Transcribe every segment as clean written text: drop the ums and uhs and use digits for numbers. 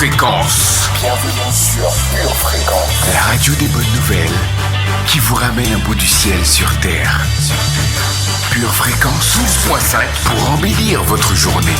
Fréquence. Bienvenue sur Pure Fréquence. La radio des bonnes nouvelles qui vous ramène un bout du ciel sur Terre. Pure Fréquence 12.5 pour embellir votre journée.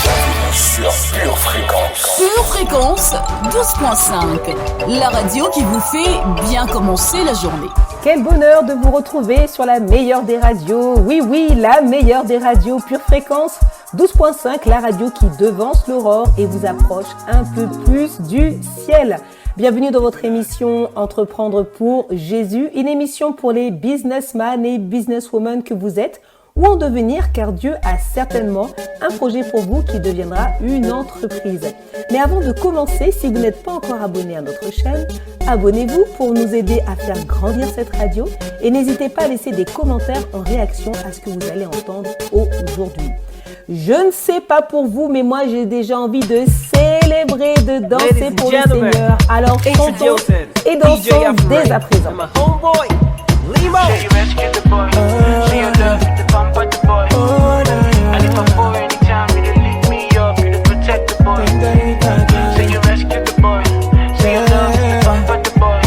Bienvenue sur Pure Fréquence. Pure Fréquence 12.5. La radio qui vous fait bien commencer la journée. Quel bonheur de vous retrouver sur la meilleure des radios. Oui, la meilleure des radios, Pure Fréquence 12.5, la radio qui devance l'aurore et vous approche un peu plus du ciel. Bienvenue dans votre émission Entreprendre pour Jésus, une émission pour les businessmen et businesswomen que vous êtes ou en devenir, car Dieu a certainement un projet pour vous qui deviendra une entreprise. Mais avant de commencer, si vous n'êtes pas encore abonné à notre chaîne, abonnez-vous pour nous aider à faire grandir cette radio et n'hésitez pas à laisser des commentaires en réaction à ce que vous allez entendre aujourd'hui. Je ne sais pas pour vous, mais moi j'ai déjà envie de célébrer, de danser pour le Seigneur. Alors chantons et dansons dès à présent. Limo. Say you rescue the boy. Say you love you, the pamper the boy. And if I fall anytime, you to lift me up, you to protect the boy. Say you rescue the boy. Say you love you, the pamper the boy.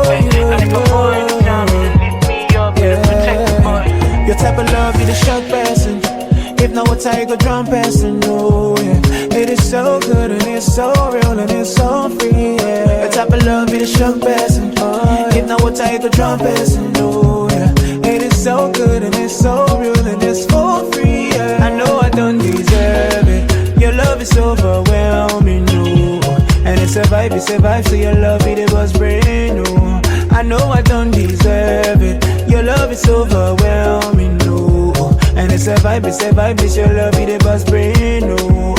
And if I fall anytime, you to lift me up, you to protect the boy. Your type of love, you the shock person. If not a tiger drum person, no, yeah. It is so good and it's so real and it's so free, yeah. Your type of love, you the shock person. If not a tiger drum person, no, yeah. It is so good and it's so real and it's for free, yeah. I know I don't deserve it. Your love is overwhelming, no. And it's a vibe, so your love, it was brand new. I know I don't deserve it. Your love is overwhelming, no. And it's a vibe, it's your love, it was brand new.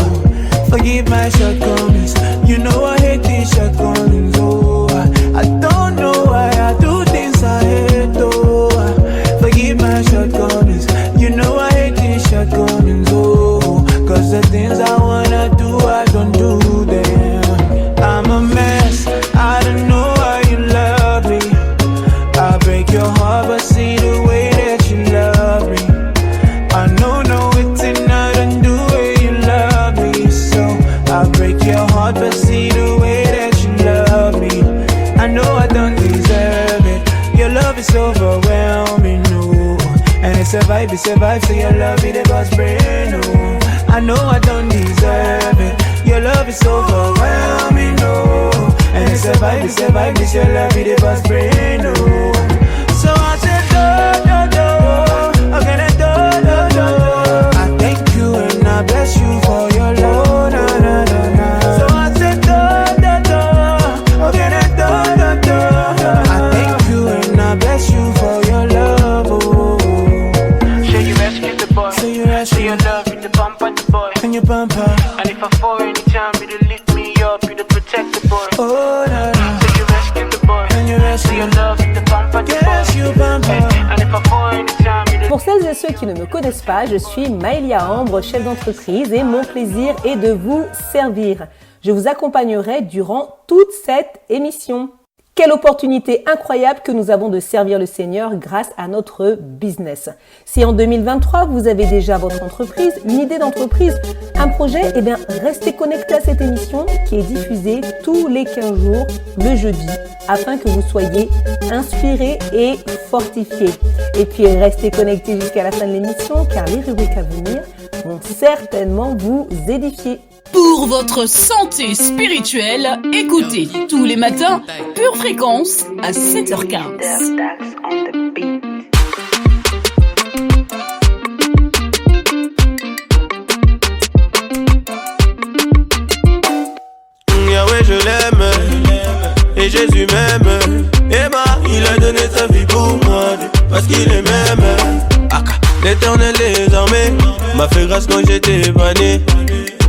Forgive my shortcomings, you know I hate these shortcomings, oh. I don't know why I do things I hate, though. Forgive my shortcomings, you know I hate these shortcomings, oh. Cause the things I wanna do, I don't do them. I'm a mess, I don't know why you love me. I break your heart, but see the way that you love me. I know, no, it's not undo way you love me. So I break your heart, but see the way that you love me. I know I don't deserve it. Your love is overwhelming, no. And it's a vibe, so your love, it was brand new. I know I don't deserve it. Your love is overwhelming, no. And it's a vibe, so your love, it was brand new. So I said, do, okay, do. I thank you and I bless you for your love, na. So I said, do, okay, do. I thank you and I bless you for your love, oh. Say you rescue the boy. Say you rescue. Say you love you, the pamper the boy. And you bumper, And if I fall anytime, you to lift me up, you to protect the boy. oh, na. Say you rescue the boy. And you Say you rescue, love you, the pamper the yes, boy. you bumper. And if I fall anytime, you to Pour celles et ceux qui ne me connaissent pas, je suis Maëlia Ambre, chef d'entreprise et mon plaisir est de vous servir. Je vous accompagnerai durant toute cette émission. Quelle opportunité incroyable que nous avons de servir le Seigneur grâce à notre business. Si en 2023, vous avez déjà votre entreprise, une idée d'entreprise, un projet, eh bien, restez connectés à cette émission qui est diffusée tous les 15 jours, le jeudi, afin que vous soyez inspirés et fortifiés. Et puis, restez connectés jusqu'à la fin de l'émission, car les rubriques à venir vont certainement vous édifier. Pour votre santé spirituelle, écoutez tous les matins Pure Fréquence à 7h15. Yahweh je l'aime et Jésus m'aime. Emma il a donné sa vie pour moi parce qu'il est même. L'Éternel désormais m'a fait grâce quand j'étais banni.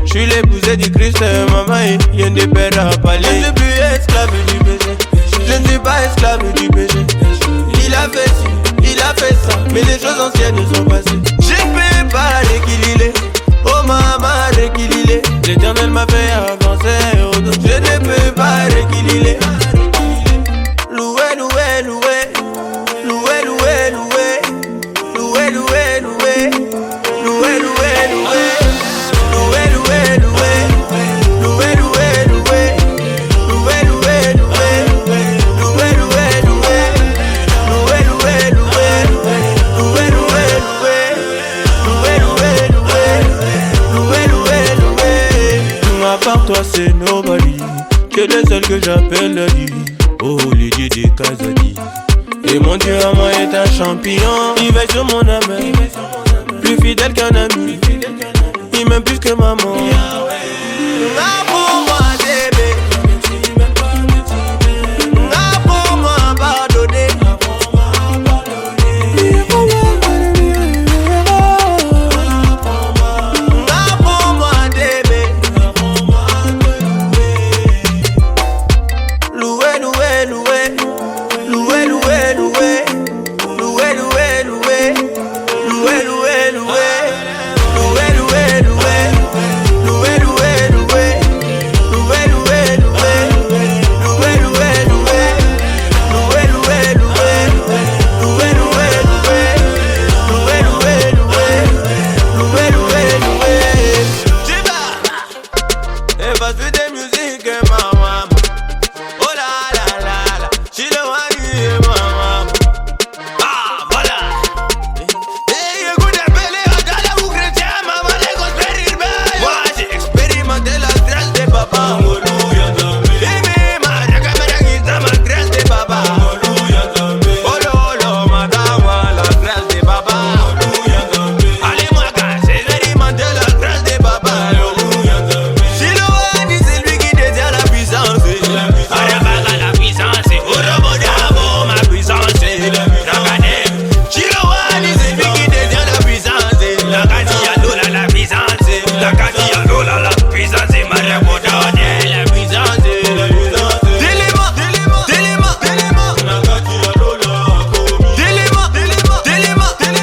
Je suis l'épousé du Christ, maman, il y a des pères à parler. Je ne suis plus esclave du péché, je ne suis pas esclave du péché. Il a fait ci, il a fait ça, mais les choses anciennes sont passées. Je peux pas rééquilibrer, oh maman rééquilibrer. L'Éternel m'a fait avancer, oh, donc je ne peux pas rééquilibrer. Loué, loué, loué, loué, loué, loué, loué, loué, loué, loué, loué. m'appelle Daddy. Oh, Lydie des Kazadi. Et mon Dieu à moi est un champion. Il veille sur mon âme, plus fidèle qu'un ami. Il m'aime plus que maman.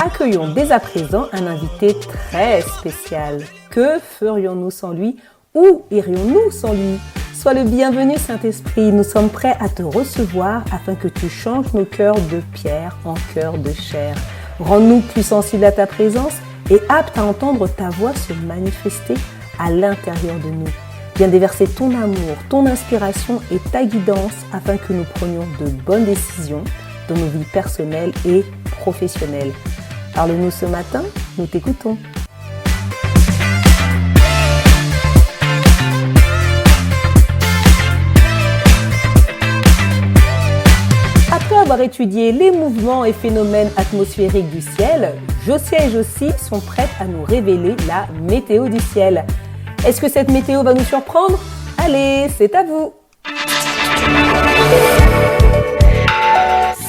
Accueillons dès à présent un invité très spécial. Que ferions-nous sans lui? Où irions-nous sans lui? Sois le bienvenu, Saint-Esprit. Nous sommes prêts à te recevoir afin que tu changes nos cœurs de pierre en cœurs de chair. Rends-nous plus sensibles à ta présence et aptes à entendre ta voix se manifester à l'intérieur de nous. Viens déverser ton amour, ton inspiration et ta guidance afin que nous prenions de bonnes décisions dans nos vies personnelles et professionnelles. Parle-nous ce matin, nous t'écoutons. Après avoir étudié les mouvements et phénomènes atmosphériques du ciel, Josia et Josie sont prêtes à nous révéler la météo du ciel. Est-ce que cette météo va nous surprendre? Allez, c'est à vous!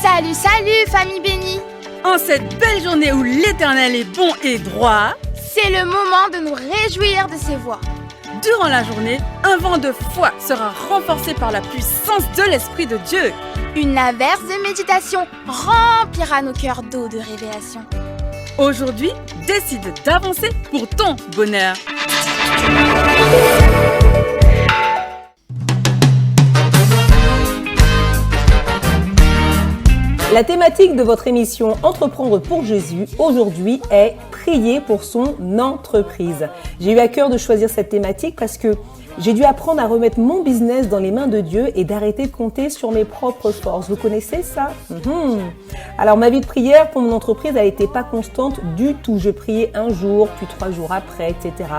Salut, salut, famille bénie! En cette belle journée où l'Éternel est bon et droit, c'est le moment de nous réjouir de ses voix. Durant la journée, un vent de foi sera renforcé par la puissance de l'Esprit de Dieu. Une averse de méditation remplira nos cœurs d'eau de révélation. Aujourd'hui, décide d'avancer pour ton bonheur. La thématique de votre émission Entreprendre pour Jésus aujourd'hui est prier pour son entreprise. J'ai eu à cœur de choisir cette thématique parce que j'ai dû apprendre à remettre mon business dans les mains de Dieu et d'arrêter de compter sur mes propres forces. Vous connaissez ça? Alors ma vie de prière pour mon entreprise, elle n'était pas constante du tout. Je priais un jour, puis 3 jours après, etc.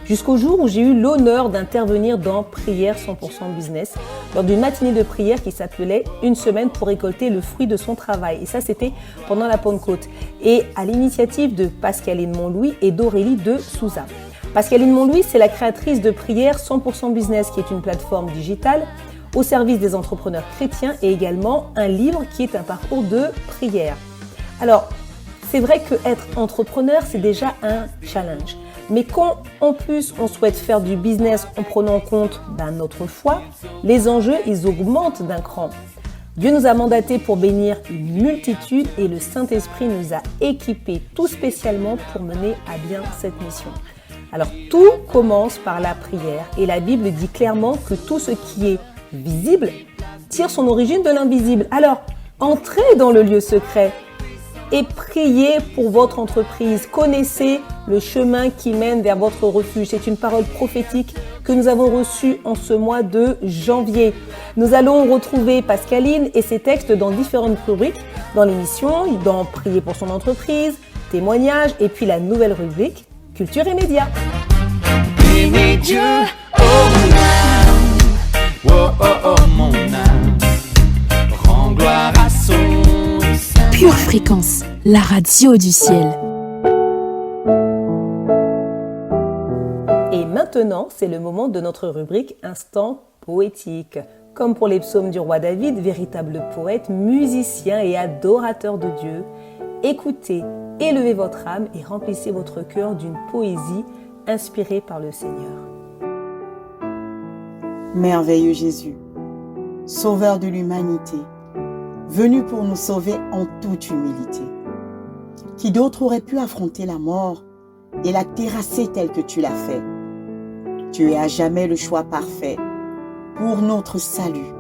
Jusqu'au jour où j'ai eu l'honneur d'intervenir dans Prière 100% Business lors d'une matinée de prière qui s'appelait « Une semaine pour récolter le fruit de son travail ». Et ça, c'était pendant la Pentecôte. Et à l'initiative de Pascaline Montlouis et d'Aurélie de Souza. Pascaline Montlouis, c'est la créatrice de Prière 100% Business, qui est une plateforme digitale au service des entrepreneurs chrétiens et également un livre qui est un parcours de prière. Alors, c'est vrai que être entrepreneur, c'est déjà un challenge. Mais quand, en plus, on souhaite faire du business en prenant en compte notre foi, les enjeux, ils augmentent d'un cran. Dieu nous a mandatés pour bénir une multitude et le Saint-Esprit nous a équipés tout spécialement pour mener à bien cette mission. Alors, tout commence par la prière et la Bible dit clairement que tout ce qui est visible tire son origine de l'invisible. Alors, entrez dans le lieu secret et priez pour votre entreprise. Connaissez le chemin qui mène vers votre refuge. C'est une parole prophétique que nous avons reçue en ce mois de janvier. Nous allons retrouver Pascaline et ses textes dans différentes rubriques dans l'émission, dans Prier pour son entreprise, témoignages et puis la nouvelle rubrique Culture et médias. We need you, oh now. Whoa, oh, oh, mon Pure Fréquence, la radio du ciel. Et maintenant, c'est le moment de notre rubrique Instant poétique. Comme pour les psaumes du roi David, véritable poète, musicien et adorateur de Dieu, écoutez, élevez votre âme et remplissez votre cœur d'une poésie inspirée par le Seigneur. Merveilleux Jésus, Sauveur de l'humanité, venu pour nous sauver en toute humilité. Qui d'autre aurait pu affronter la mort et la terrasser telle que tu l'as fait? Tu es à jamais le choix parfait pour notre salut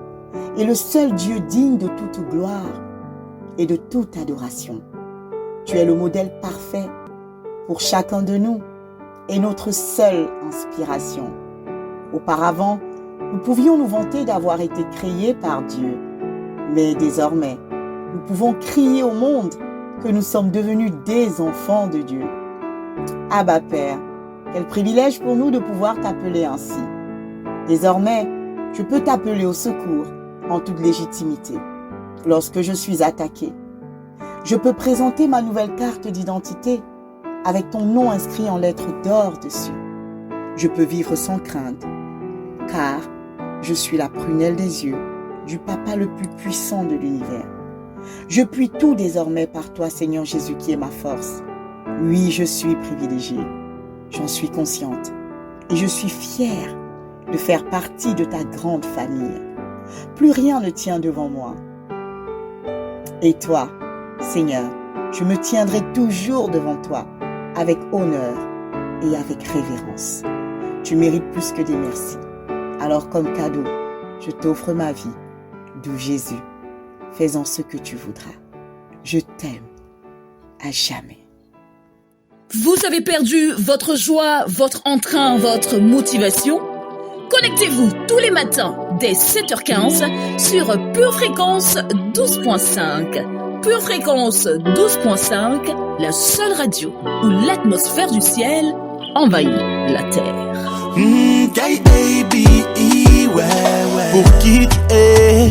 et le seul Dieu digne de toute gloire et de toute adoration. Tu es le modèle parfait pour chacun de nous et notre seule inspiration. Auparavant, nous pouvions nous vanter d'avoir été créés par Dieu, mais désormais, nous pouvons crier au monde que nous sommes devenus des enfants de Dieu. Abba Père, quel privilège pour nous de pouvoir t'appeler ainsi. Désormais, je peux t'appeler au secours en toute légitimité. Lorsque je suis attaqué, je peux présenter ma nouvelle carte d'identité avec ton nom inscrit en lettres d'or dessus. Je peux vivre sans crainte, car je suis la prunelle des yeux du Papa le plus puissant de l'univers. Je puis tout désormais par toi, Seigneur Jésus, qui est ma force. Oui, je suis privilégiée, j'en suis consciente, et je suis fière de faire partie de ta grande famille. Plus rien ne tient devant moi. Et toi, Seigneur, je me tiendrai toujours devant toi, avec honneur et avec révérence. Tu mérites plus que des merci. Alors comme cadeau, je t'offre ma vie. Doux Jésus, fais-en ce que tu voudras. Je t'aime à jamais. Vous avez perdu votre joie, votre entrain, votre motivation? Connectez-vous tous les matins dès 7h15 sur Pure Fréquence 12.5. Pure Fréquence 12.5, la seule radio où l'atmosphère du ciel envahit la terre. Pour qui tu es?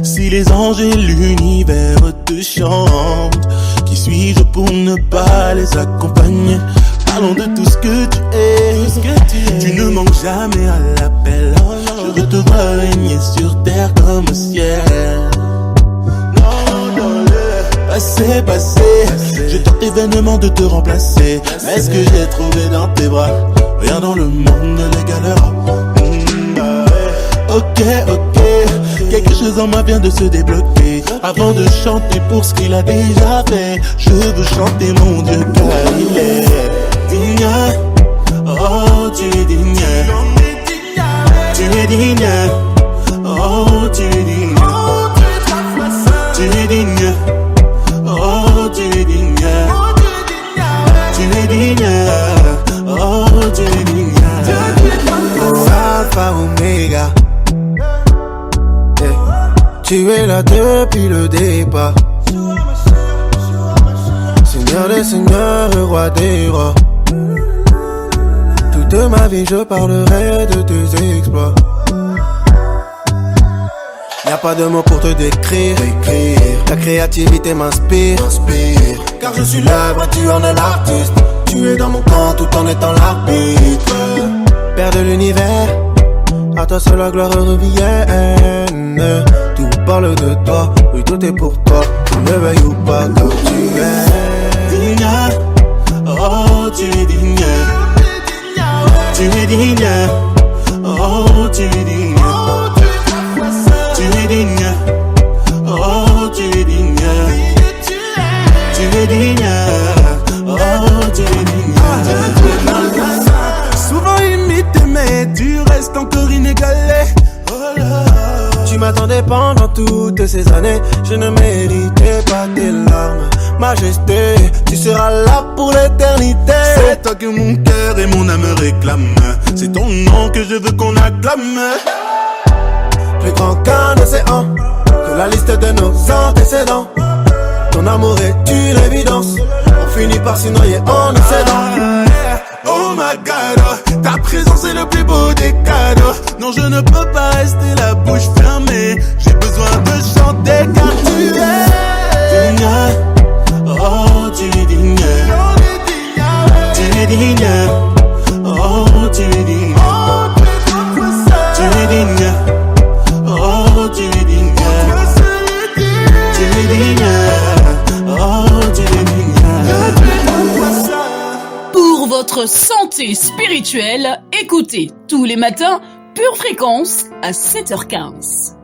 Si les anges et l'univers te chantent, qui suis-je pour ne pas les accompagner? Parlons de tout ce que tu es. Tu ne manques jamais à l'appel. Je veux te voir régner sur terre comme au ciel. Passé, je tente événement de te remplacer. Mais ce que j'ai trouvé dans tes bras, rien dans le monde ne l'égalera. Ok, quelque chose en moi vient de se débloquer. Avant de chanter pour ce qu'il a déjà fait, je veux chanter mon Dieu car il est digne. Oh, tu es digne. Tu es digne. Oh, tu es digne. Tu es digne. Oh, tu es digne. Tu es digne. Oh, tu es digne. Alpha Omega. Tu es là depuis le départ. Seigneur des seigneurs, roi des rois. Toute ma vie je parlerai de tes exploits. Y'a pas de mots pour te décrire. Ta créativité m'inspire. Car je suis l'œuvre, tu en es l'artiste. Tu es dans mon camp tout en étant l'arbitre. Père de l'univers, à toi seule la gloire revienne. Tout parle de toi, oui tout est pour toi. Tu ne veilles ou pas comme tu es digne. Oh, tu es digne. Tu es digne. Oh, tu es digne. Tu es digne. Oh, tu es digne. Tu es digne. Oh, tu es digne. Souvent imité mais tu restes encore inégalé. Tu m'attendais pendant toutes ces années. Je ne méritais pas tes larmes. Majesté, tu seras là pour l'éternité. C'est toi que mon cœur et mon âme réclament. C'est ton nom que je veux qu'on acclame. Plus grand qu'un océan, que la liste de nos antécédents. Ton amour est une évidence. On finit par s'y noyer en excédent. Oh my God, ta présence est le plus beau des cadeaux. Non, je ne peux pas rester la bouche fermée. J'ai besoin de chanter car tu es digne. votre santé spirituelle, écoutez tous les matins Pure Fréquence à 7h15.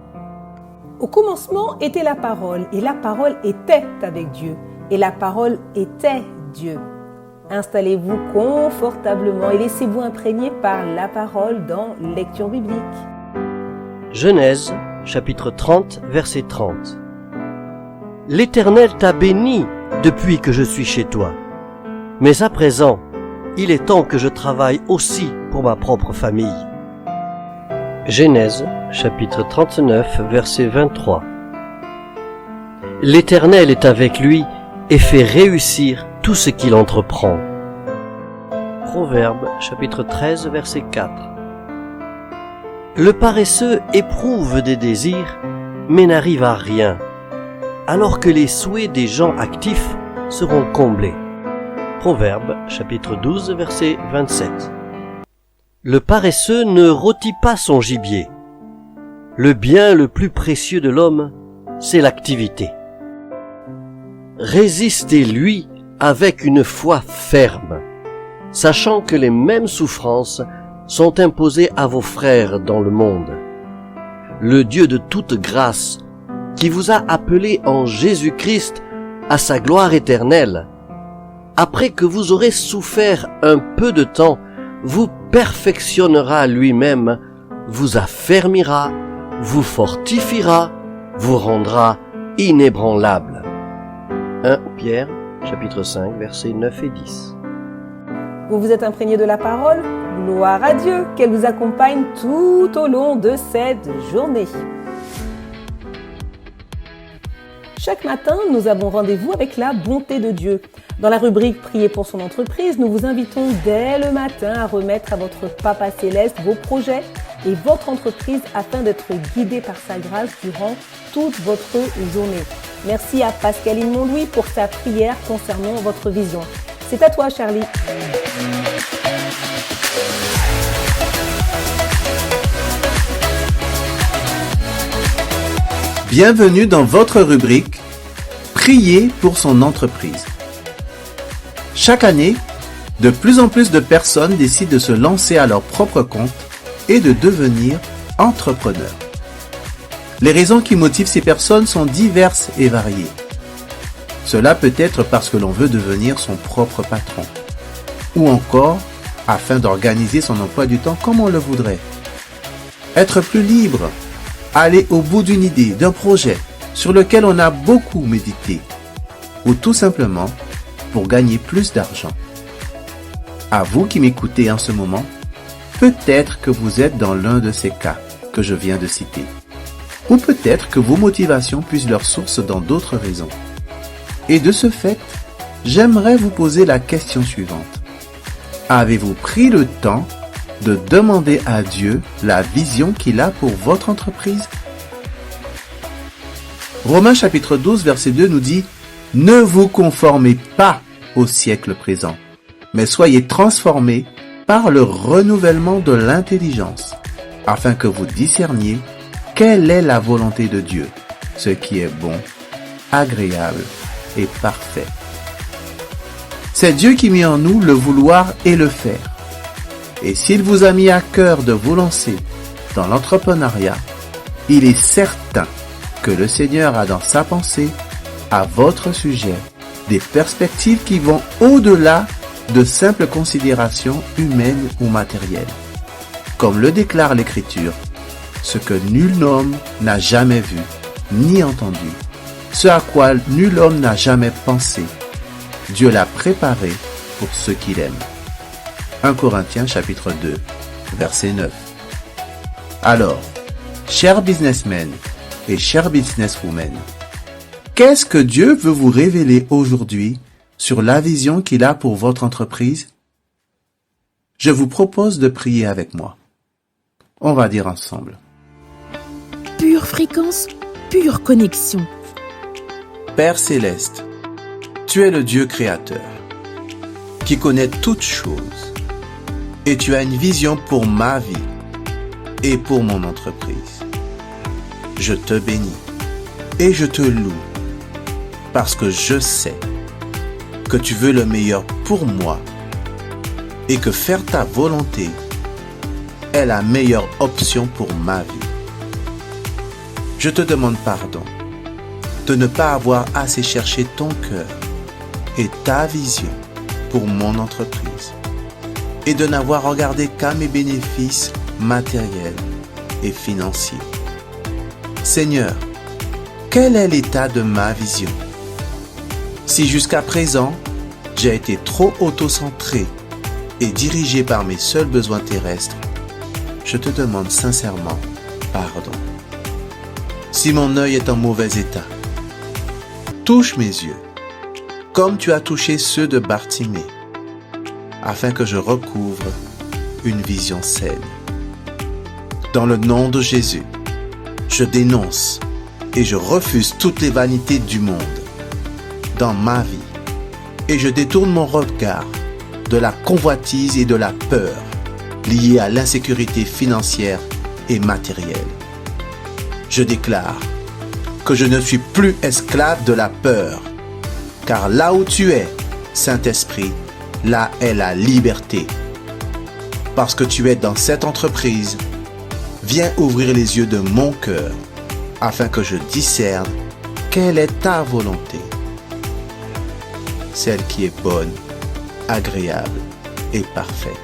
Au commencement était la parole, et la parole était avec Dieu, et la parole était Dieu. Installez-vous confortablement et laissez-vous imprégner par la parole dans Lecture biblique. Genèse, chapitre 30, verset 30. L'Éternel t'a béni depuis que je suis chez toi. Mais à présent, il est temps que je travaille aussi pour ma propre famille. Genèse, chapitre 39, verset 23. L'Éternel est avec lui et fait réussir tout ce qu'il entreprend. Proverbe, chapitre 13, verset 4. Le paresseux éprouve des désirs, mais n'arrive à rien, alors que les souhaits des gens actifs seront comblés. Proverbe, chapitre 12, verset 27. Le paresseux ne rôtit pas son gibier. Le bien le plus précieux de l'homme, c'est l'activité. Résistez-lui avec une foi ferme, sachant que les mêmes souffrances sont imposées à vos frères dans le monde. Le Dieu de toute grâce, qui vous a appelé en Jésus-Christ à sa gloire éternelle, après que vous aurez souffert un peu de temps, vous perfectionnera lui-même, vous affermira, vous fortifiera, vous rendra inébranlable. 1 Pierre, chapitre 5, versets 9 et 10. Vous vous êtes imprégné de la parole? Gloire à Dieu, qu'elle vous accompagne tout au long de cette journée. Chaque matin, nous avons rendez-vous avec la bonté de Dieu. Dans la rubrique Prier pour son entreprise, nous vous invitons dès le matin à remettre à votre Papa Céleste vos projets et votre entreprise afin d'être guidé par sa grâce durant toute votre journée. Merci à Pascaline Mondouy pour sa prière concernant votre vision. C'est à toi, Charlie. Bienvenue dans votre rubrique Prier pour son entreprise. Chaque année, de plus en plus de personnes décident de se lancer à leur propre compte et de devenir entrepreneurs. Les raisons qui motivent ces personnes sont diverses et variées. Cela peut être parce que l'on veut devenir son propre patron, ou encore afin d'organiser son emploi du temps comme on le voudrait. Être plus libre, aller au bout d'une idée, d'un projet sur lequel on a beaucoup médité, ou tout simplement pour gagner plus d'argent. À vous qui m'écoutez en ce moment, peut-être que vous êtes dans l'un de ces cas que je viens de citer. Ou peut-être que vos motivations puissent leur source dans d'autres raisons. Et de ce fait, j'aimerais vous poser la question suivante. Avez-vous pris le temps de demander à Dieu la vision qu'il a pour votre entreprise? Romains chapitre 12 verset 2 nous dit « Ne vous conformez pas au siècle présent, mais soyez transformés par le renouvellement de l'intelligence, afin que vous discerniez quelle est la volonté de Dieu, ce qui est bon, agréable et parfait. » C'est Dieu qui met en nous le vouloir et le faire. Et s'il vous a mis à cœur de vous lancer dans l'entrepreneuriat, il est certain que le Seigneur a dans sa pensée, à votre sujet, des perspectives qui vont au-delà de simples considérations humaines ou matérielles. Comme le déclare l'Écriture, ce que nul homme n'a jamais vu, ni entendu, ce à quoi nul homme n'a jamais pensé, Dieu l'a préparé pour ceux qu'il aime. 1 Corinthiens chapitre 2, verset 9. Alors, chers businessmen et chers businesswomen, qu'est-ce que Dieu veut vous révéler aujourd'hui sur la vision qu'il a pour votre entreprise? Je vous propose de prier avec moi. On va dire ensemble. Pure fréquence, pure connexion. Père Céleste, tu es le Dieu créateur, qui connaît toutes choses, et tu as une vision pour ma vie et pour mon entreprise. Je te bénis et je te loue, parce que je sais que tu veux le meilleur pour moi et que faire ta volonté est la meilleure option pour ma vie. Je te demande pardon de ne pas avoir assez cherché ton cœur et ta vision pour mon entreprise et de n'avoir regardé qu'à mes bénéfices matériels et financiers. Seigneur, quel est l'état de ma vision? Si jusqu'à présent, j'ai été trop auto-centré et dirigé par mes seuls besoins terrestres, je te demande sincèrement pardon. Si mon œil est en mauvais état, touche mes yeux, comme tu as touché ceux de Bartimée, afin que je recouvre une vision saine. Dans le nom de Jésus, je dénonce et je refuse toutes les vanités du monde dans ma vie et je détourne mon regard de la convoitise et de la peur liées à l'insécurité financière et matérielle. Je déclare que je ne suis plus esclave de la peur, car là où tu es, Saint-Esprit, là est la liberté. Parce que tu es dans cette entreprise, viens ouvrir les yeux de mon cœur, afin que je discerne quelle est ta volonté, celle qui est bonne, agréable et parfaite.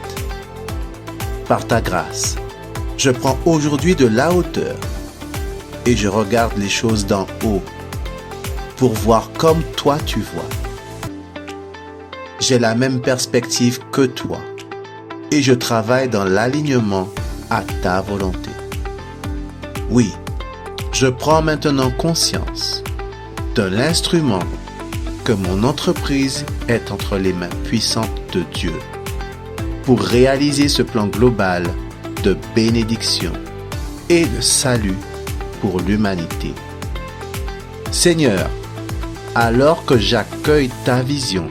Par ta grâce, je prends aujourd'hui de la hauteur et je regarde les choses d'en haut pour voir comme toi tu vois. J'ai la même perspective que toi et je travaille dans l'alignement à ta volonté. Oui, je prends maintenant conscience de l'instrument que mon entreprise est entre les mains puissantes de Dieu pour réaliser ce plan global de bénédiction et de salut pour l'humanité. Seigneur, alors que j'accueille ta vision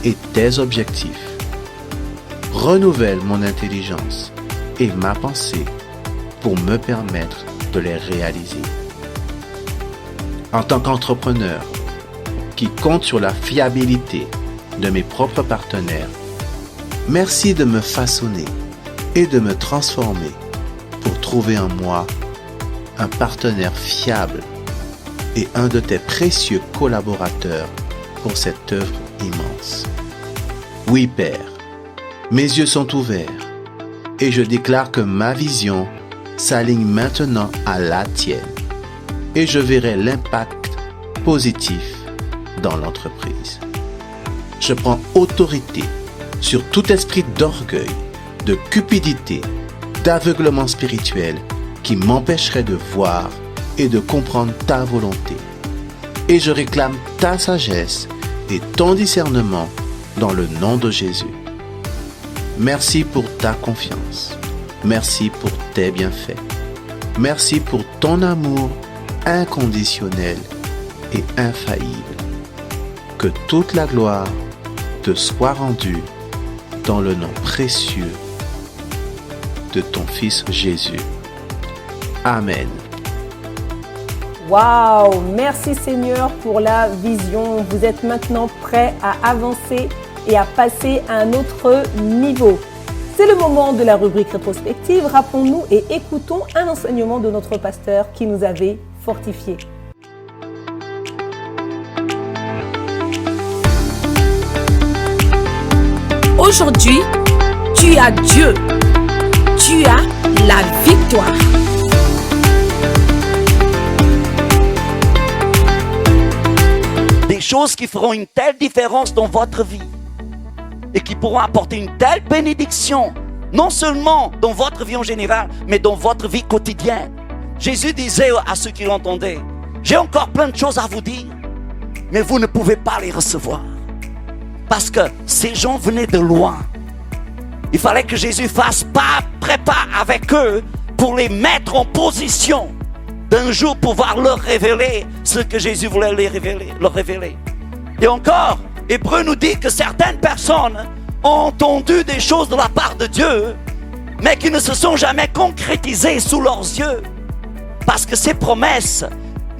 et tes objectifs, renouvelle mon intelligence et ma pensée pour me permettre de les réaliser. En tant qu'entrepreneur qui compte sur la fiabilité de mes propres partenaires, merci de me façonner et de me transformer pour trouver en moi un partenaire fiable et un de tes précieux collaborateurs pour cette œuvre immense. Oui, Père, mes yeux sont ouverts et je déclare que ma vision s'aligne maintenant à la tienne et je verrai l'impact positif dans l'entreprise. Je prends autorité sur tout esprit d'orgueil, de cupidité, d'aveuglement spirituel qui m'empêcherait de voir et de comprendre ta volonté. Et je réclame ta sagesse et ton discernement dans le nom de Jésus. Merci pour ta confiance. Merci pour tes bienfaits. Merci pour ton amour inconditionnel et infaillible. Que toute la gloire te soit rendue dans le nom précieux de ton Fils Jésus. Amen. Waouh! Merci Seigneur pour la vision. Vous êtes maintenant prêts à avancer et à passer à un autre niveau. C'est le moment de la rubrique rétrospective. Rappelons-nous et écoutons un enseignement de notre pasteur qui nous avait fortifiés. Aujourd'hui, tu as Dieu. Tu as la victoire. Des choses qui feront une telle différence dans votre vie et qui pourront apporter une telle bénédiction, non seulement dans votre vie en général, mais dans votre vie quotidienne. Jésus disait à ceux qui l'entendaient, « J'ai encore plein de choses à vous dire, mais vous ne pouvez pas les recevoir. » Parce que ces gens venaient de loin. Il fallait que Jésus fasse pas après pas avec eux pour les mettre en position d'un jour pouvoir leur révéler ce que Jésus voulait leur révéler. Et encore, Hébreu nous dit que certaines personnes ont entendu des choses de la part de Dieu, mais qui ne se sont jamais concrétisées sous leurs yeux. Parce que ces promesses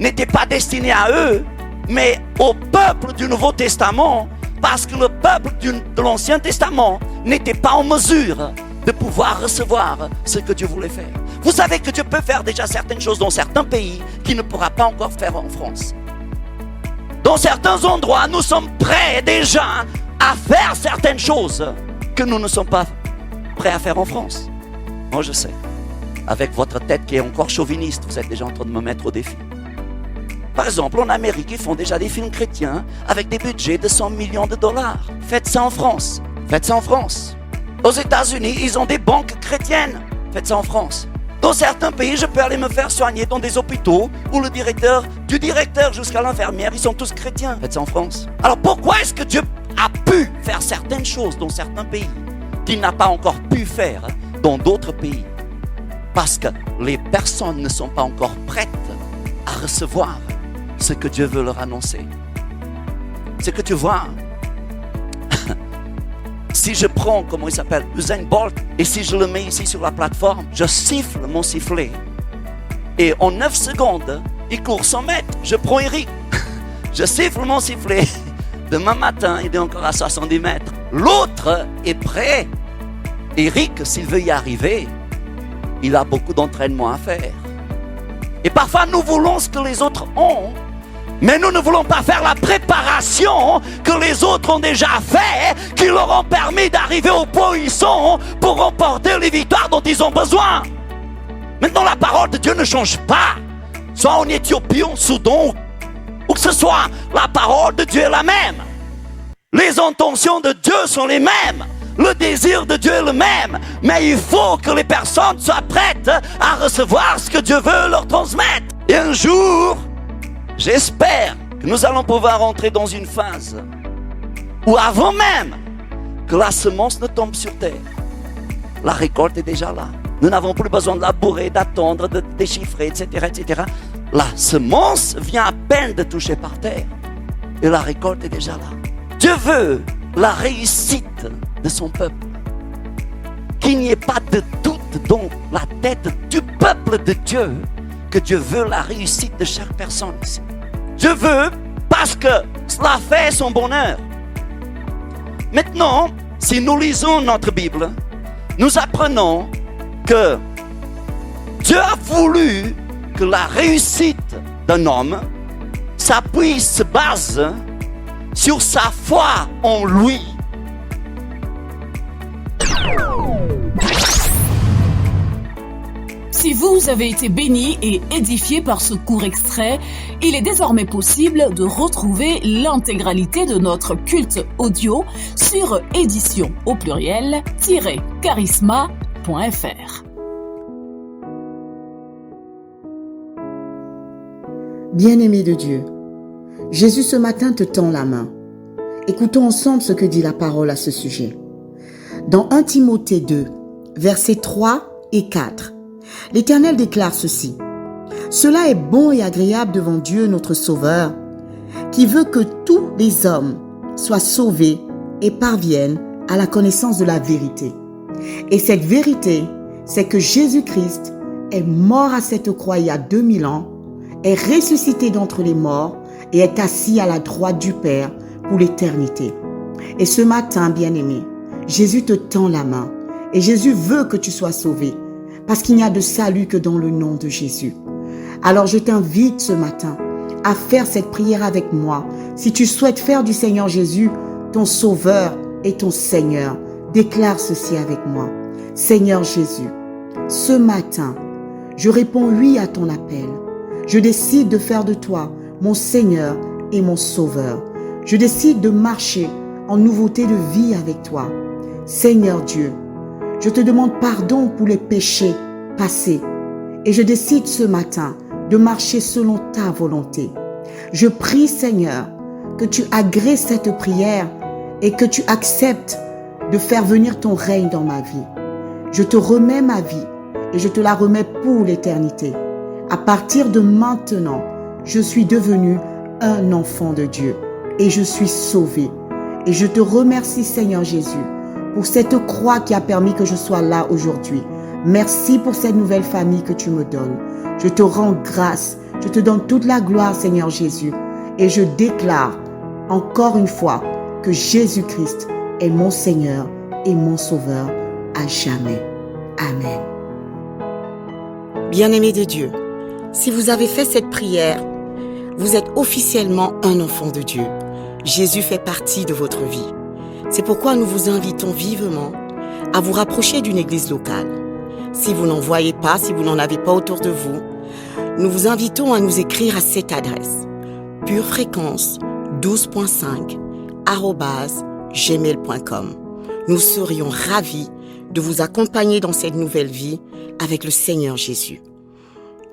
n'étaient pas destinées à eux, mais au peuple du Nouveau Testament, parce que le peuple de l'Ancien Testament n'étaient pas en mesure de pouvoir recevoir ce que Dieu voulait faire. Vous savez que Dieu peut faire déjà certaines choses dans certains pays qu'il ne pourra pas encore faire en France. Dans certains endroits, nous sommes prêts déjà à faire certaines choses que nous ne sommes pas prêts à faire en France. Moi, je sais. Avec votre tête qui est encore chauviniste, vous êtes déjà en train de me mettre au défi. Par exemple, en Amérique, ils font déjà des films chrétiens avec des budgets de 100 millions de dollars. Faites ça en France. Faites ça en France. Aux États-Unis, ils ont des banques chrétiennes. Faites ça en France. Dans certains pays, je peux aller me faire soigner dans des hôpitaux où le directeur, du directeur jusqu'à l'infirmière, ils sont tous chrétiens. Faites ça en France. Alors pourquoi est-ce que Dieu a pu faire certaines choses dans certains pays qu'il n'a pas encore pu faire dans d'autres pays? Parce que les personnes ne sont pas encore prêtes à recevoir ce que Dieu veut leur annoncer. C'est que tu vois, si je prends, comment il s'appelle, Usain Bolt, et si je le mets ici sur la plateforme, je siffle mon sifflet. Et en 9 secondes, il court 100 mètres. Je prends Eric, je siffle mon sifflet. Demain matin, il est encore à 70 mètres. L'autre est prêt. Eric, s'il veut y arriver, il a beaucoup d'entraînement à faire. Et parfois, nous voulons ce que les autres ont, mais nous ne voulons pas faire la préparation que les autres ont déjà fait, qui leur ont permis d'arriver au point où ils sont pour remporter les victoires dont ils ont besoin. Maintenant, la parole de Dieu ne change pas. Soit en Éthiopie, en Soudan, ou que ce soit, la parole de Dieu est la même. Les intentions de Dieu sont les mêmes. Le désir de Dieu est le même. Mais il faut que les personnes soient prêtes à recevoir ce que Dieu veut leur transmettre. Et un jour, j'espère que nous allons pouvoir entrer dans une phase où avant même que la semence ne tombe sur terre, la récolte est déjà là. Nous n'avons plus besoin de labourer, d'attendre, de déchiffrer, etc., etc. La semence vient à peine de toucher par terre et la récolte est déjà là. Dieu veut la réussite de son peuple. Qu'il n'y ait pas de doute dans la tête du peuple de Dieu que Dieu veut la réussite de chaque personne ici. Dieu veut parce que cela fait son bonheur. Maintenant, si nous lisons notre Bible, nous apprenons que Dieu a voulu que la réussite d'un homme s'appuie, se base sur sa foi en lui. Si vous avez été béni et édifié par ce court extrait, il est désormais possible de retrouver l'intégralité de notre culte audio sur édition au pluriel-charisma.fr. Bien-aimé de Dieu, Jésus ce matin te tend la main. Écoutons ensemble ce que dit la parole à ce sujet. Dans 1 Timothée 2, versets 3 et 4, l'Éternel déclare ceci. « Cela est bon et agréable devant Dieu notre Sauveur, qui veut que tous les hommes soient sauvés et parviennent à la connaissance de la vérité. Et cette vérité, c'est que Jésus-Christ est mort à cette croix il y a 2000 ans, est ressuscité d'entre les morts et est assis à la droite du Père pour l'éternité. Et ce matin, bien-aimé, Jésus te tend la main et Jésus veut que tu sois sauvé parce qu'il n'y a de salut que dans le nom de Jésus. Alors je t'invite ce matin à faire cette prière avec moi. Si tu souhaites faire du Seigneur Jésus ton Sauveur et ton Seigneur, déclare ceci avec moi. Seigneur Jésus, ce matin, je réponds oui à ton appel. Je décide de faire de toi mon Seigneur et mon Sauveur. Je décide de marcher en nouveauté de vie avec toi. Seigneur Dieu, je te demande pardon pour les péchés passés et je décide ce matin de marcher selon ta volonté. Je prie, Seigneur, que tu agrées cette prière et que tu acceptes de faire venir ton règne dans ma vie. Je te remets ma vie et je te la remets pour l'éternité. À partir de maintenant, je suis devenu un enfant de Dieu et je suis sauvé. Et je te remercie, Seigneur Jésus, pour cette croix qui a permis que je sois là aujourd'hui. Merci pour cette nouvelle famille que tu me donnes. Je te rends grâce. Je te donne toute la gloire, Seigneur Jésus. Et je déclare encore une fois que Jésus-Christ est mon Seigneur et mon Sauveur à jamais. Amen. Bien-aimés de Dieu, si vous avez fait cette prière, vous êtes officiellement un enfant de Dieu. Jésus fait partie de votre vie. C'est pourquoi nous vous invitons vivement à vous rapprocher d'une église locale. Si vous n'en voyez pas, si vous n'en avez pas autour de vous, nous vous invitons à nous écrire à cette adresse: purefréquence12.5@gmail.com. Nous serions ravis de vous accompagner dans cette nouvelle vie avec le Seigneur Jésus.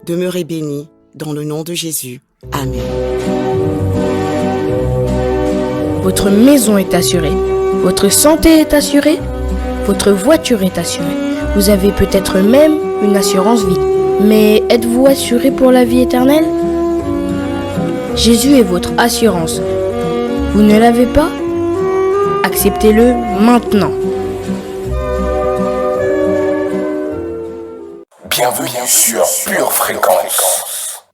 Demeurez bénis dans le nom de Jésus. Amen. Votre maison est assurée, votre santé est assurée, votre voiture est assurée. Vous avez peut-être même une assurance vie. Mais êtes-vous assuré pour la vie éternelle? Jésus est votre assurance. Vous ne l'avez pas? Acceptez-le maintenant. Bienvenue sur Pure Fréquence.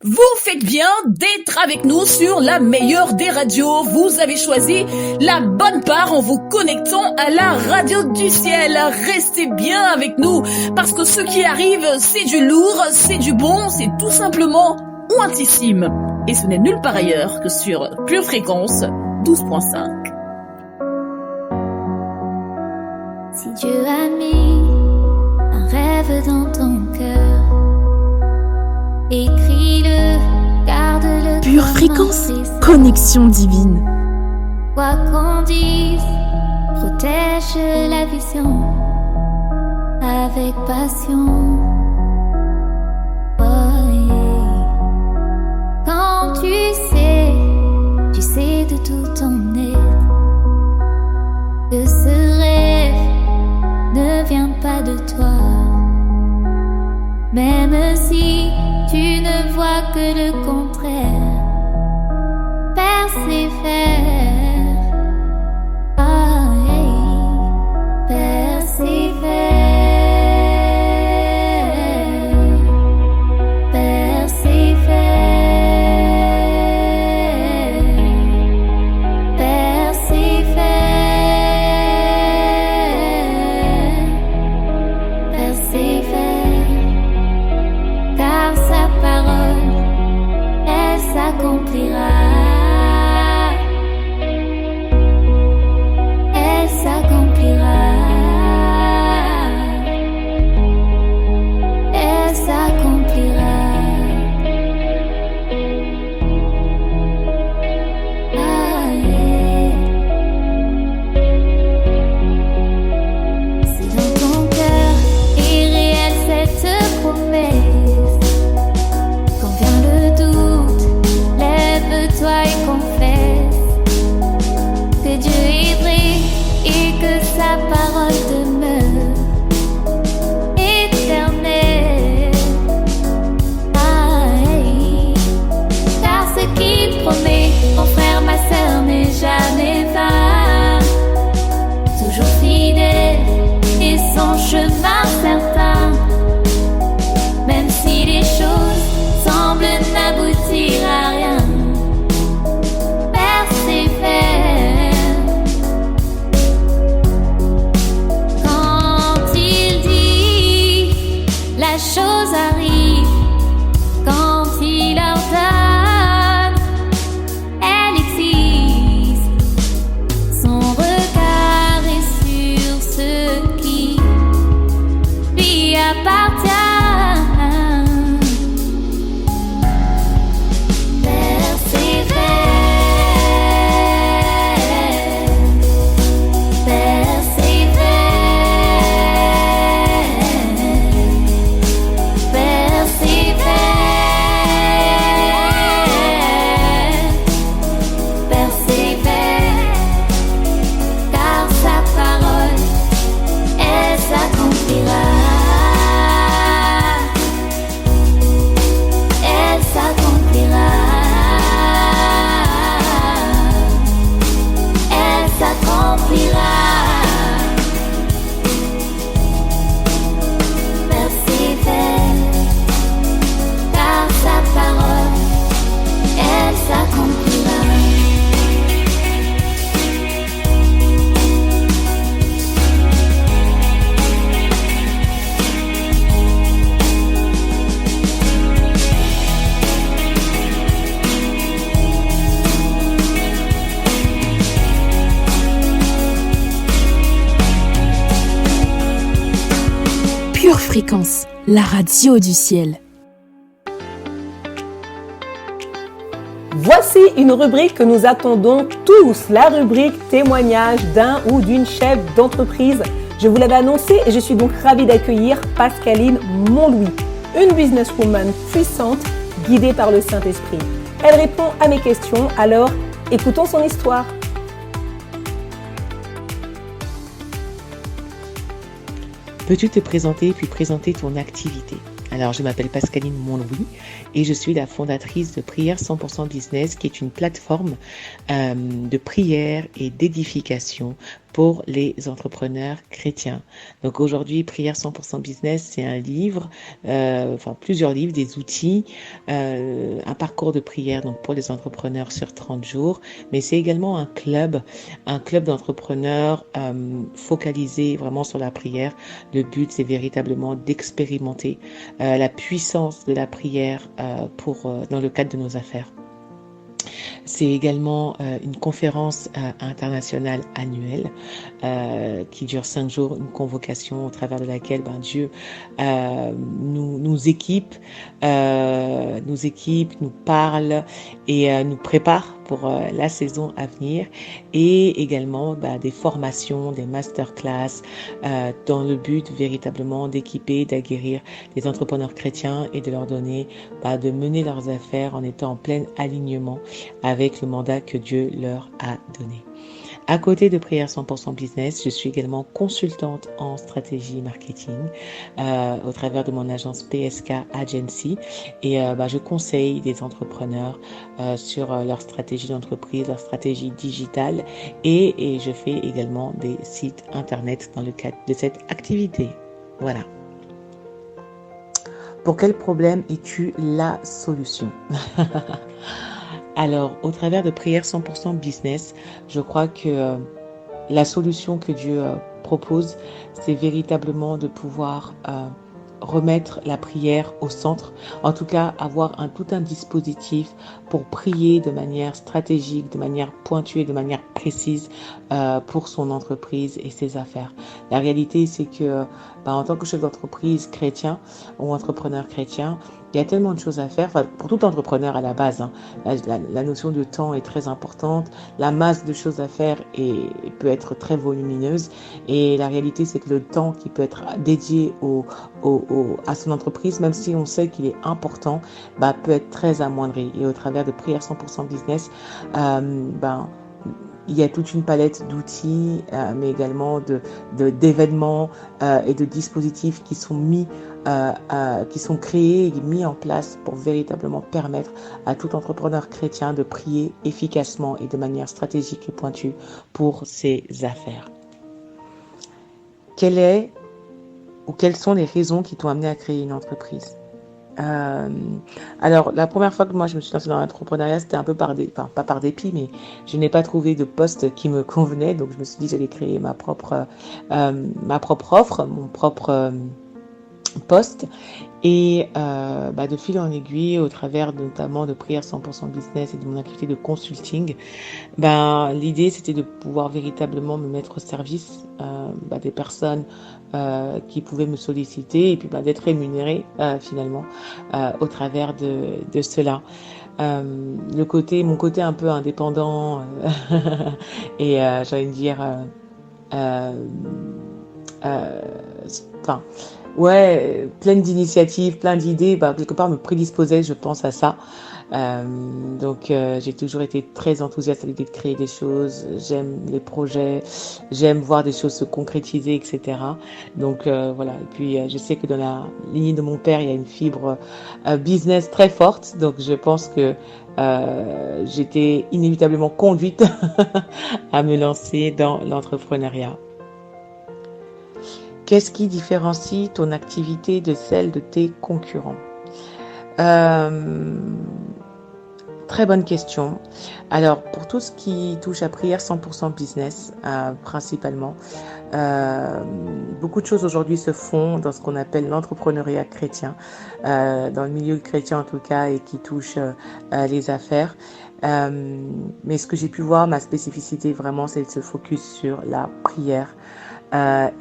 Vous faites bien d'être avec nous sur la meilleure des radios. Vous avez choisi la bonne part en vous connectant à la radio du ciel. Restez bien avec nous parce que ce qui arrive, c'est du lourd, c'est du bon, c'est tout simplement ointissime. Et ce n'est nulle part ailleurs que sur Pure Fréquence 12.5. Si Dieu a mis un rêve dans ton cœur, écris-le, garde-le. Pure Fréquence, connexion divine. Quoi qu'on dise, protège la vision avec passion. Oh, yeah. Quand tu sais de tout ton être, que ce rêve ne vient pas de toi. Même si tu ne vois que le contraire, persévère. Ah, hey. Persévère. Elle s'accomplira. Elle s'accomplira. Ah, yeah. Si dans ton cœur est réelle cette promesse, quand vient le doute, lève-toi et confesse que Dieu est vrai et que sa parole demeure éternelle. Ah, hey. Car ce qu'il promet, mon frère, ma sœur, n'est jamais vain. Toujours fidèle et son chemin certain. Même si les choses semblent n'aboutir à rien, persévère. Quand il dit, la chose arrive. Quand il ordonne, elle existe. Son regard est sur ce qui lui appartient. Persévère. Pure Fréquence, la radio du ciel. Voici une rubrique que nous attendons tous, la rubrique témoignage d'un ou d'une chef d'entreprise. Je vous l'avais annoncé et je suis donc ravie d'accueillir Pascaline Montlouis, une businesswoman puissante guidée par le Saint-Esprit. Elle répond à mes questions, alors écoutons son histoire. Peux-tu te présenter puis présenter ton activité? Alors, je m'appelle Pascaline Montlouis et je suis la fondatrice de Prière 100% Business, qui est une plateforme de prière et d'édification pour les entrepreneurs chrétiens. Donc aujourd'hui, Prière 100% Business, c'est un livre, plusieurs livres, des outils, un parcours de prière donc pour les entrepreneurs sur 30 jours, mais c'est également un club d'entrepreneurs focalisé vraiment sur la prière. Le but, c'est véritablement d'expérimenter la puissance de la prière dans le cadre de nos affaires. C'est également une conférence internationale annuelle qui dure 5 jours, une convocation au travers de laquelle Dieu nous équipe, nous parle et nous prépare pour la saison à venir, et également des formations, des masterclass dans le but véritablement d'équiper, d'aguerrir les entrepreneurs chrétiens et de leur donner de mener leurs affaires en étant en plein alignement avec le mandat que Dieu leur a donné. À côté de Prière 100% Business, je suis également consultante en stratégie marketing au travers de mon agence PSK Agency, et je conseille des entrepreneurs sur leur stratégie d'entreprise, leur stratégie digitale, et je fais également des sites internet dans le cadre de cette activité. Voilà. Pour quel problème es-tu la solution? Alors, au travers de Prière 100% Business, je crois que la solution que Dieu propose, c'est véritablement de pouvoir remettre la prière au centre, en tout cas avoir tout un dispositif pour prier de manière stratégique, de manière pointue, de manière précise pour son entreprise et ses affaires. La réalité, c'est que en tant que chef d'entreprise chrétien ou entrepreneur chrétien, il y a tellement de choses à faire, pour tout entrepreneur à la base, la notion de temps est très importante, la masse de choses à faire peut être très volumineuse, et la réalité, c'est que le temps qui peut être dédié à son entreprise, même si on sait qu'il est important, peut être très amoindri. Et au travers de Prière 100% Business, il y a toute une palette d'outils, mais également d'événements et de dispositifs qui sont qui sont créés et mis en place pour véritablement permettre à tout entrepreneur chrétien de prier efficacement et de manière stratégique et pointue pour ses affaires. Quelles sont les raisons qui t'ont amené à créer une entreprise? Alors, la première fois que moi je me suis lancée dans l'entrepreneuriat, c'était un peu pas par dépit, mais je n'ai pas trouvé de poste qui me convenait, donc je me suis dit que j'allais créer ma propre offre, mon propre poste, et de fil en aiguille, au travers notamment de Prière 100% Business et de mon activité de consulting, l'idée c'était de pouvoir véritablement me mettre au service des personnes qui pouvaient me solliciter, et puis d'être rémunérée finalement au travers de cela. Mon côté un peu indépendant et j'ai envie de dire pleine d'initiatives, plein d'idées, quelque part me prédisposait, je pense, à ça. Donc j'ai toujours été très enthousiaste à l'idée de créer des choses, j'aime les projets, j'aime voir des choses se concrétiser, etc. Donc voilà, et puis je sais que dans la lignée de mon père, il y a une fibre business très forte, donc je pense que j'étais inévitablement conduite à me lancer dans l'entrepreneuriat. Qu'est-ce qui différencie ton activité de celle de tes concurrents? Très bonne question. Alors, pour tout ce qui touche à Prière 100% Business, principalement, beaucoup de choses aujourd'hui se font dans ce qu'on appelle l'entrepreneuriat chrétien, dans le milieu chrétien en tout cas, et qui touche les affaires. Mais ce que j'ai pu voir, ma spécificité vraiment, c'est de se focus sur la prière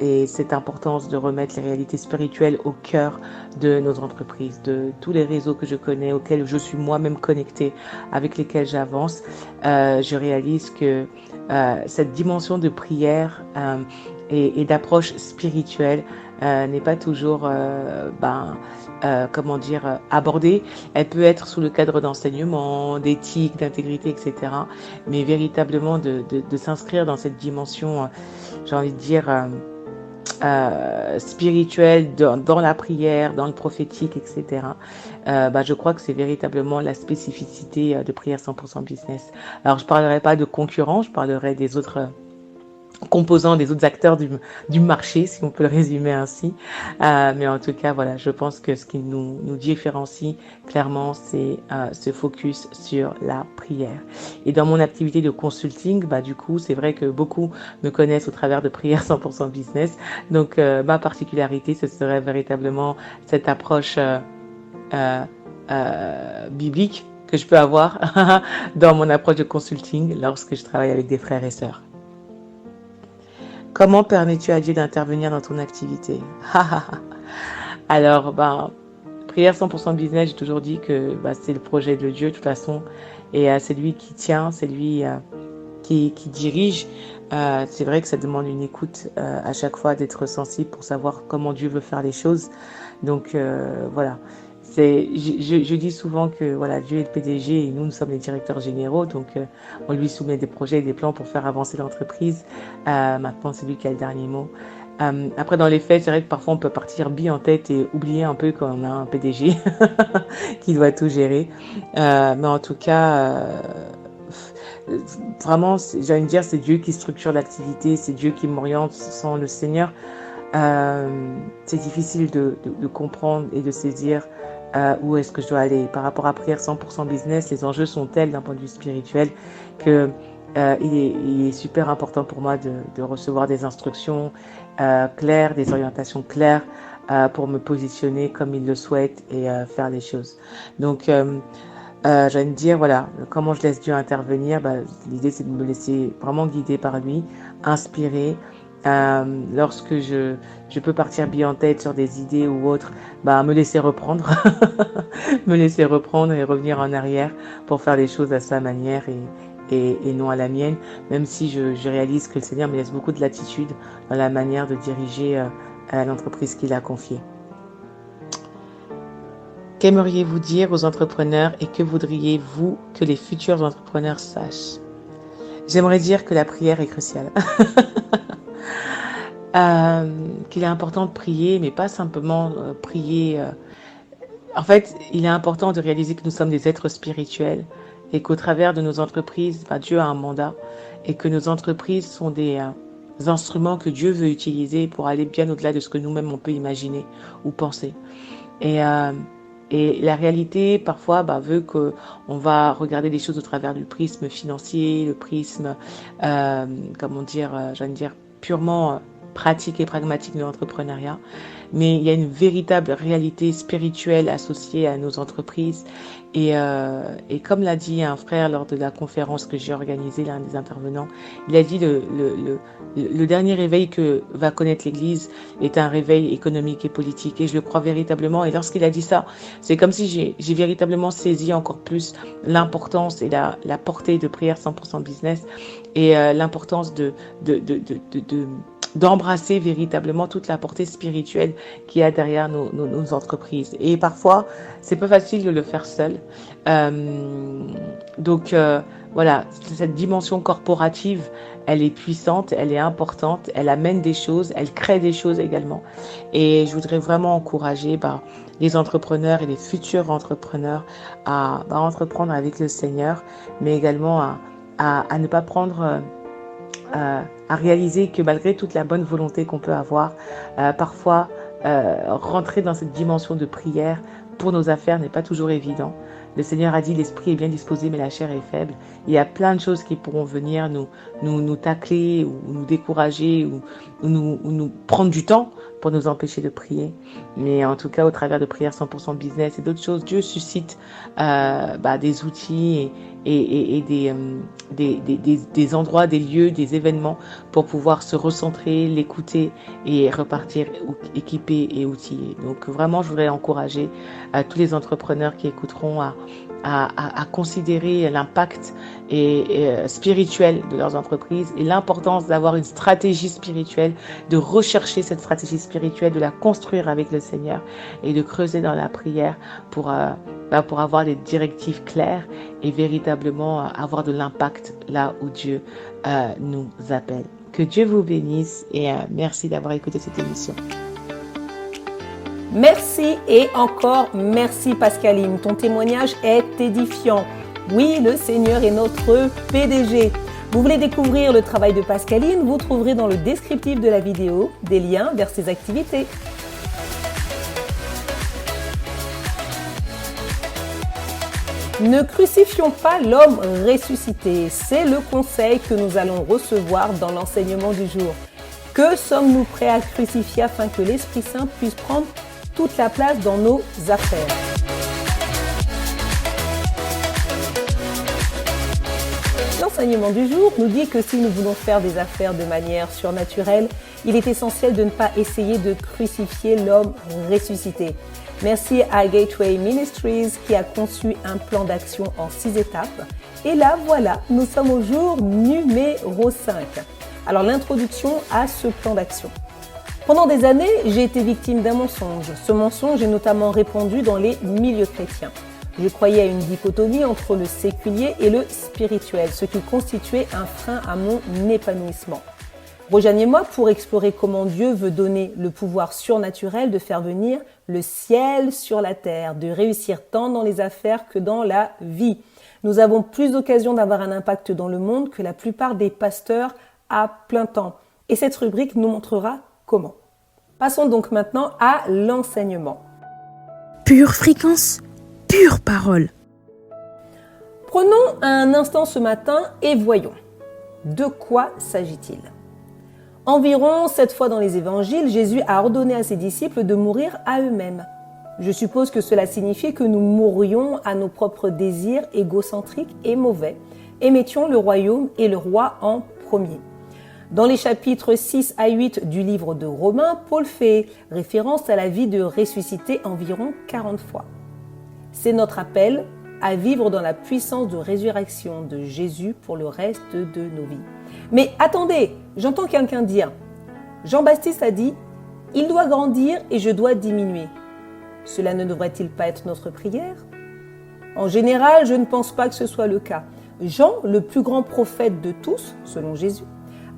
et cette importance de remettre les réalités spirituelles au cœur de nos entreprises, de tous les réseaux que je connais, auxquels je suis moi-même connectée, avec lesquels j'avance. Je réalise que cette dimension de prière et d'approche spirituelle n'est pas toujours abordée. Elle peut être sous le cadre d'enseignement, d'éthique, d'intégrité, etc. Mais véritablement de s'inscrire dans cette dimension, j'ai envie de dire, spirituelle, dans la prière, dans le prophétique, etc. Je crois que c'est véritablement la spécificité de Prière 100% Business. Alors je parlerai pas de concurrents, je parlerai des autres composants, des autres acteurs du marché, si on peut le résumer ainsi. Mais en tout cas, voilà, je pense que ce qui nous différencie clairement, c'est ce focus sur la prière. Et dans mon activité de consulting, du coup, c'est vrai que beaucoup me connaissent au travers de Prière 100% Business. Donc, ma particularité, ce serait véritablement cette approche biblique que je peux avoir dans mon approche de consulting lorsque je travaille avec des frères et sœurs. Comment permets-tu à Dieu d'intervenir dans ton activité? Alors, Prière 100% Business, j'ai toujours dit que c'est le projet de Dieu de toute façon, et c'est lui qui tient, c'est lui qui dirige. C'est vrai que ça demande une écoute à chaque fois, d'être sensible pour savoir comment Dieu veut faire les choses. Donc voilà. Je dis souvent que voilà, Dieu est le PDG et nous sommes les directeurs généraux, donc on lui soumet des projets et des plans pour faire avancer l'entreprise. Maintenant, c'est lui qui a le dernier mot. Après, dans les faits, c'est vrai que parfois on peut partir bille en tête et oublier un peu qu'on a un PDG qui doit tout gérer. Mais en tout cas, vraiment, j'ai envie de dire, c'est Dieu qui structure l'activité, c'est Dieu qui m'oriente. Sans le Seigneur, c'est difficile de comprendre et de saisir où est-ce que je dois aller. Par rapport à Prière 100% Business, les enjeux sont tels d'un point de vue spirituel que il est super important pour moi de recevoir des instructions claires, des orientations claires pour me positionner comme il le souhaite et faire les choses. Donc, j'ai envie de dire, voilà, comment je laisse Dieu intervenir. L'idée, c'est de me laisser vraiment guider par lui, inspirer. Lorsque je peux partir bien en tête sur des idées ou autres, me laisser reprendre, me laisser reprendre et revenir en arrière pour faire les choses à sa manière et non à la mienne, même si je réalise que le Seigneur me laisse beaucoup de latitude dans la manière de diriger l'entreprise qu'il a confiée. Qu'aimeriez-vous dire aux entrepreneurs et que voudriez-vous que les futurs entrepreneurs sachent? J'aimerais dire que la prière est cruciale. Qu'il est important de prier, mais pas simplement prier. En fait, il est important de réaliser que nous sommes des êtres spirituels et qu'au travers de nos entreprises, Dieu a un mandat et que nos entreprises sont des instruments que Dieu veut utiliser pour aller bien au-delà de ce que nous-mêmes on peut imaginer ou penser. Et la réalité, parfois, veut qu'on va regarder les choses au travers du prisme financier, le prisme, purement pratique et pragmatique de l'entrepreneuriat. Mais il y a une véritable réalité spirituelle associée à nos entreprises. Et comme l'a dit un frère lors de la conférence que j'ai organisée, l'un des intervenants, il a dit le dernier réveil que va connaître l'Église est un réveil économique et politique. Et je le crois véritablement. Et lorsqu'il a dit ça, c'est comme si j'ai véritablement saisi encore plus l'importance et la portée de Prière 100% Business et l'importance d'embrasser véritablement toute la portée spirituelle qu'il y a derrière nos entreprises. Et parfois, c'est pas facile de le faire seul. Donc, voilà, cette dimension corporative, elle est puissante, elle est importante, elle amène des choses, elle crée des choses également. Et je voudrais vraiment encourager les entrepreneurs et les futurs entrepreneurs à entreprendre avec le Seigneur, mais également à ne pas prendre... à réaliser que malgré toute la bonne volonté qu'on peut avoir, parfois rentrer dans cette dimension de prière pour nos affaires n'est pas toujours évident. Le Seigneur a dit l'esprit est bien disposé mais la chair est faible. Il y a plein de choses qui pourront venir nous tacler ou nous décourager ou nous prendre du temps pour nous empêcher de prier. Mais en tout cas, au travers de Prière 100% Business et d'autres choses, Dieu suscite des outils et des endroits, des lieux, des événements pour pouvoir se recentrer, l'écouter et repartir équipés et outillés. Donc vraiment, je voudrais encourager tous les entrepreneurs qui écouteront à considérer l'impact spirituel de leurs entreprises et l'importance d'avoir une stratégie spirituelle, de rechercher cette stratégie spirituelle, de la construire avec le Seigneur et de creuser dans la prière pour avoir des directives claires et véritablement avoir de l'impact là où Dieu nous appelle. Que Dieu vous bénisse et merci d'avoir écouté cette émission. Merci et encore merci Pascaline. Ton témoignage est édifiant. Oui, le Seigneur est notre PDG. Vous voulez découvrir le travail de Pascaline? Vous trouverez dans le descriptif de la vidéo des liens vers ses activités. Ne crucifions pas l'homme ressuscité. C'est le conseil que nous allons recevoir dans l'enseignement du jour. Que sommes-nous prêts à crucifier afin que l'Esprit Saint puisse prendre toute la place dans nos affaires? L'enseignement du jour nous dit que si nous voulons faire des affaires de manière surnaturelle, il est essentiel de ne pas essayer de crucifier l'homme ressuscité. Merci à Gateway Ministries qui a conçu un plan d'action en 6 étapes. Et là, voilà, nous sommes au jour numéro 5. Alors l'introduction à ce plan d'action. Pendant des années, j'ai été victime d'un mensonge. Ce mensonge est notamment répandu dans les milieux chrétiens. Je croyais à une dichotomie entre le séculier et le spirituel, ce qui constituait un frein à mon épanouissement. Rejoignez-moi pour explorer comment Dieu veut donner le pouvoir surnaturel de faire venir le ciel sur la terre, de réussir tant dans les affaires que dans la vie. Nous avons plus d'occasions d'avoir un impact dans le monde que la plupart des pasteurs à plein temps. Et cette rubrique nous montrera comment. Passons donc maintenant à l'enseignement. Pure fréquence, pure parole. Prenons un instant ce matin et voyons. De quoi s'agit-il? Environ 7 fois dans les évangiles, Jésus a ordonné à ses disciples de mourir à eux-mêmes. Je suppose que cela signifie que nous mourrions à nos propres désirs égocentriques et mauvais et mettions le royaume et le roi en premier. Dans les chapitres 6 à 8 du livre de Romains, Paul fait référence à la vie de ressuscité environ 40 fois. C'est notre appel à vivre dans la puissance de résurrection de Jésus pour le reste de nos vies. Mais attendez, j'entends quelqu'un dire, Jean-Baptiste a dit, il doit grandir et je dois diminuer. Cela ne devrait-il pas être notre prière? En général, je ne pense pas que ce soit le cas. Jean, le plus grand prophète de tous, selon Jésus,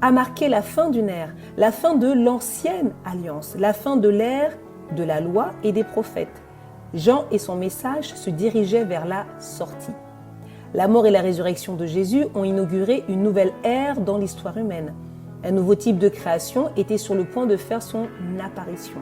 a marqué la fin d'une ère, la fin de l'ancienne alliance, la fin de l'ère de la loi et des prophètes. Jean et son message se dirigeaient vers la sortie. La mort et la résurrection de Jésus ont inauguré une nouvelle ère dans l'histoire humaine. Un nouveau type de création était sur le point de faire son apparition.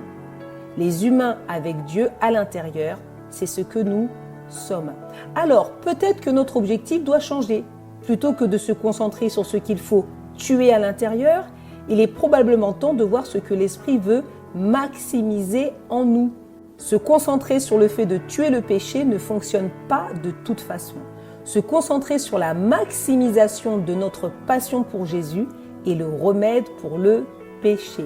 Les humains avec Dieu à l'intérieur, c'est ce que nous sommes. Alors, peut-être que notre objectif doit changer. Plutôt que de se concentrer sur ce qu'il faut tuer à l'intérieur, il est probablement temps de voir ce que l'Esprit veut maximiser en nous. Se concentrer sur le fait de tuer le péché ne fonctionne pas de toute façon. Se concentrer sur la maximisation de notre passion pour Jésus est le remède pour le péché.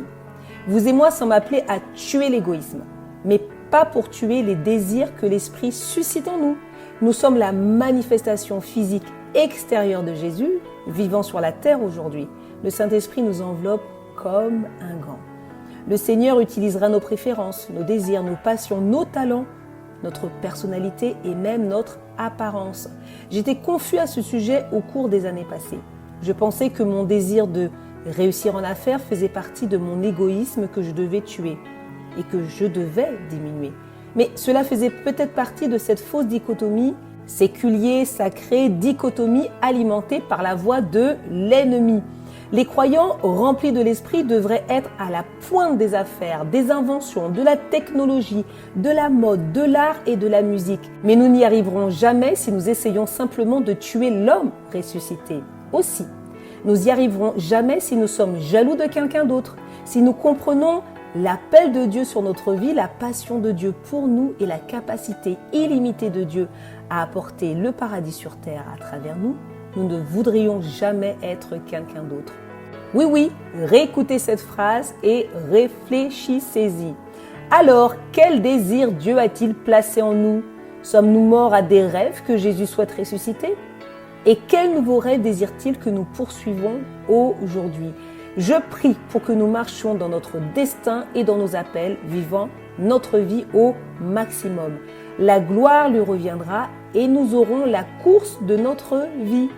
Vous et moi sommes appelés à tuer l'égoïsme, mais pas pour tuer les désirs que l'Esprit suscite en nous. Nous sommes la manifestation physique extérieure de Jésus, vivant sur la terre aujourd'hui. Le Saint-Esprit nous enveloppe comme un gant. Le Seigneur utilisera nos préférences, nos désirs, nos passions, nos talents, notre personnalité et même notre apparence. J'étais confus à ce sujet au cours des années passées. Je pensais que mon désir de réussir en affaires faisait partie de mon égoïsme que je devais tuer et que je devais diminuer. Mais cela faisait peut-être partie de cette fausse dichotomie séculier, sacré, dichotomie alimentée par la voix de l'ennemi. Les croyants remplis de l'esprit devraient être à la pointe des affaires, des inventions, de la technologie, de la mode, de l'art et de la musique. Mais nous n'y arriverons jamais si nous essayons simplement de tuer l'homme ressuscité. Aussi, nous n'y arriverons jamais si nous sommes jaloux de quelqu'un d'autre, si nous comprenons L'appel de Dieu sur notre vie, la passion de Dieu pour nous et la capacité illimitée de Dieu à apporter le paradis sur terre à travers nous, nous ne voudrions jamais être quelqu'un d'autre. Oui, oui, réécoutez cette phrase et réfléchissez-y. Alors, quel désir Dieu a-t-il placé en nous? Sommes-nous morts à des rêves que Jésus souhaite ressusciter? Et quel nouveau rêve désire-t-il que nous poursuivons aujourd'hui? Je prie pour que nous marchions dans notre destin et dans nos appels, vivant notre vie au maximum. La gloire lui reviendra et nous aurons la course de notre vie.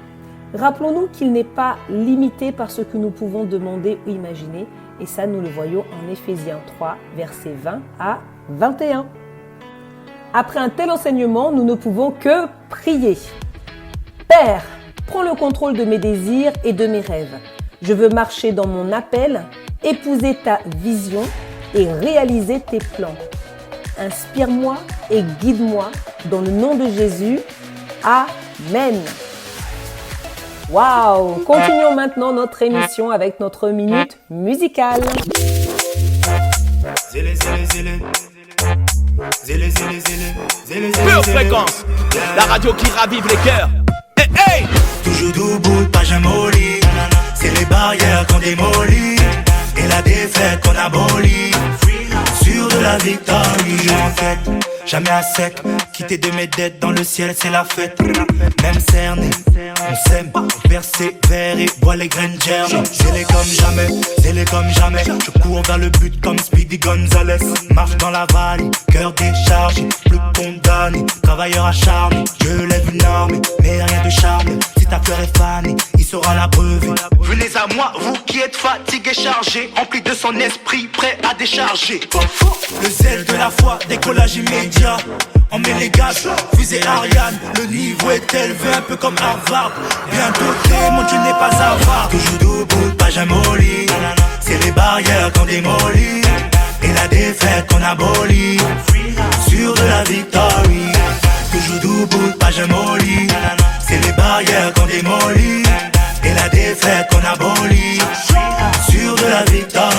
Rappelons-nous qu'il n'est pas limité par ce que nous pouvons demander ou imaginer. Et ça, nous le voyons en Éphésiens 3, versets 20 à 21. Après un tel enseignement, nous ne pouvons que prier. Père, prends le contrôle de mes désirs et de mes rêves. Je veux marcher dans mon appel, épouser ta vision et réaliser tes plans. Inspire-moi et guide-moi dans le nom de Jésus. Amen. Waouh! Continuons maintenant notre émission avec notre minute musicale. Pure fréquence, la radio qui ravive les cœurs. Hey, hey! Toujours debout, pas jamais au lit. C'est les barrières qu'on démolit et la défaite qu'on abolit. Sûr de la victoire, en tête, jamais à sec. Quitter de mes dettes dans le ciel, c'est la fête. Même cerné, on s'aime, on persévère et voit les graines germer. Zélé comme jamais. Je cours vers le but comme Speedy Gonzalez. Marche dans la vallée, cœur déchargé, plus condamné, travailleur acharné. Je lève une arme, mais rien de charme. Si ta fleur est fanée, il sera la brevet. Venez à moi, vous qui êtes fatigués, chargés, remplis de son esprit, prêt à décharger. Le zèle de la foi, décollage immédiat. On met les gaz, fusée Ariane. Le niveau est élevé, un peu comme Harvard. Bien doté, mon Dieu n'est pas avare. Toujours debout, pas jamais au lit. C'est les barrières qu'on démolit et la défaite qu'on abolit. Sûr de la victoire. Toujours debout, pas jamais au lit. C'est les barrières qu'on démolit et la défaite qu'on abolit. Sûr de la victoire.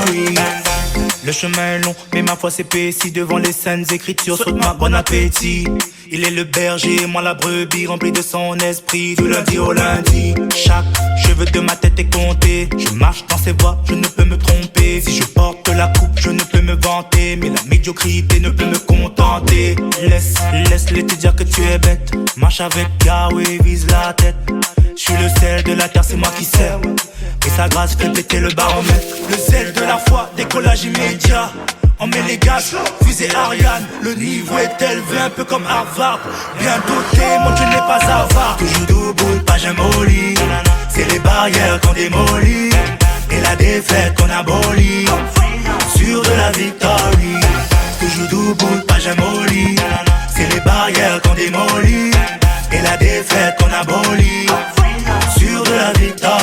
Le chemin est long, mais ma foi s'épaissit devant les saintes écritures. Saute ma bon appétit. Il est le berger, moi la brebis, remplie de son esprit. Du lundi au lundi, chaque cheveu de ma tête est compté. Je marche dans ses voies, je ne peux me tromper. Si je porte la coupe, je ne peux me vanter. Mais la médiocrité ne peut me contenter. Laisse-les te dire que tu es bête. Marche avec Yahweh, vise la tête. Je suis le sel de la terre, c'est moi qui sers. Et sa grâce fait péter le baromètre. Le zèle de la foi, décollage immédiat. On met les gaz, fusée Ariane. Le niveau est élevé, un peu comme Harvard. Bien doté, mon Dieu n'est pas avare. Toujours debout, pas jamais au lit. C'est les barrières qu'on démolit et la défaite qu'on abolit. Sûr de la victoire. Toujours debout, pas jamais au lit. C'est les barrières qu'on démolit et la défaite qu'on abolit. Sûr de la victoire.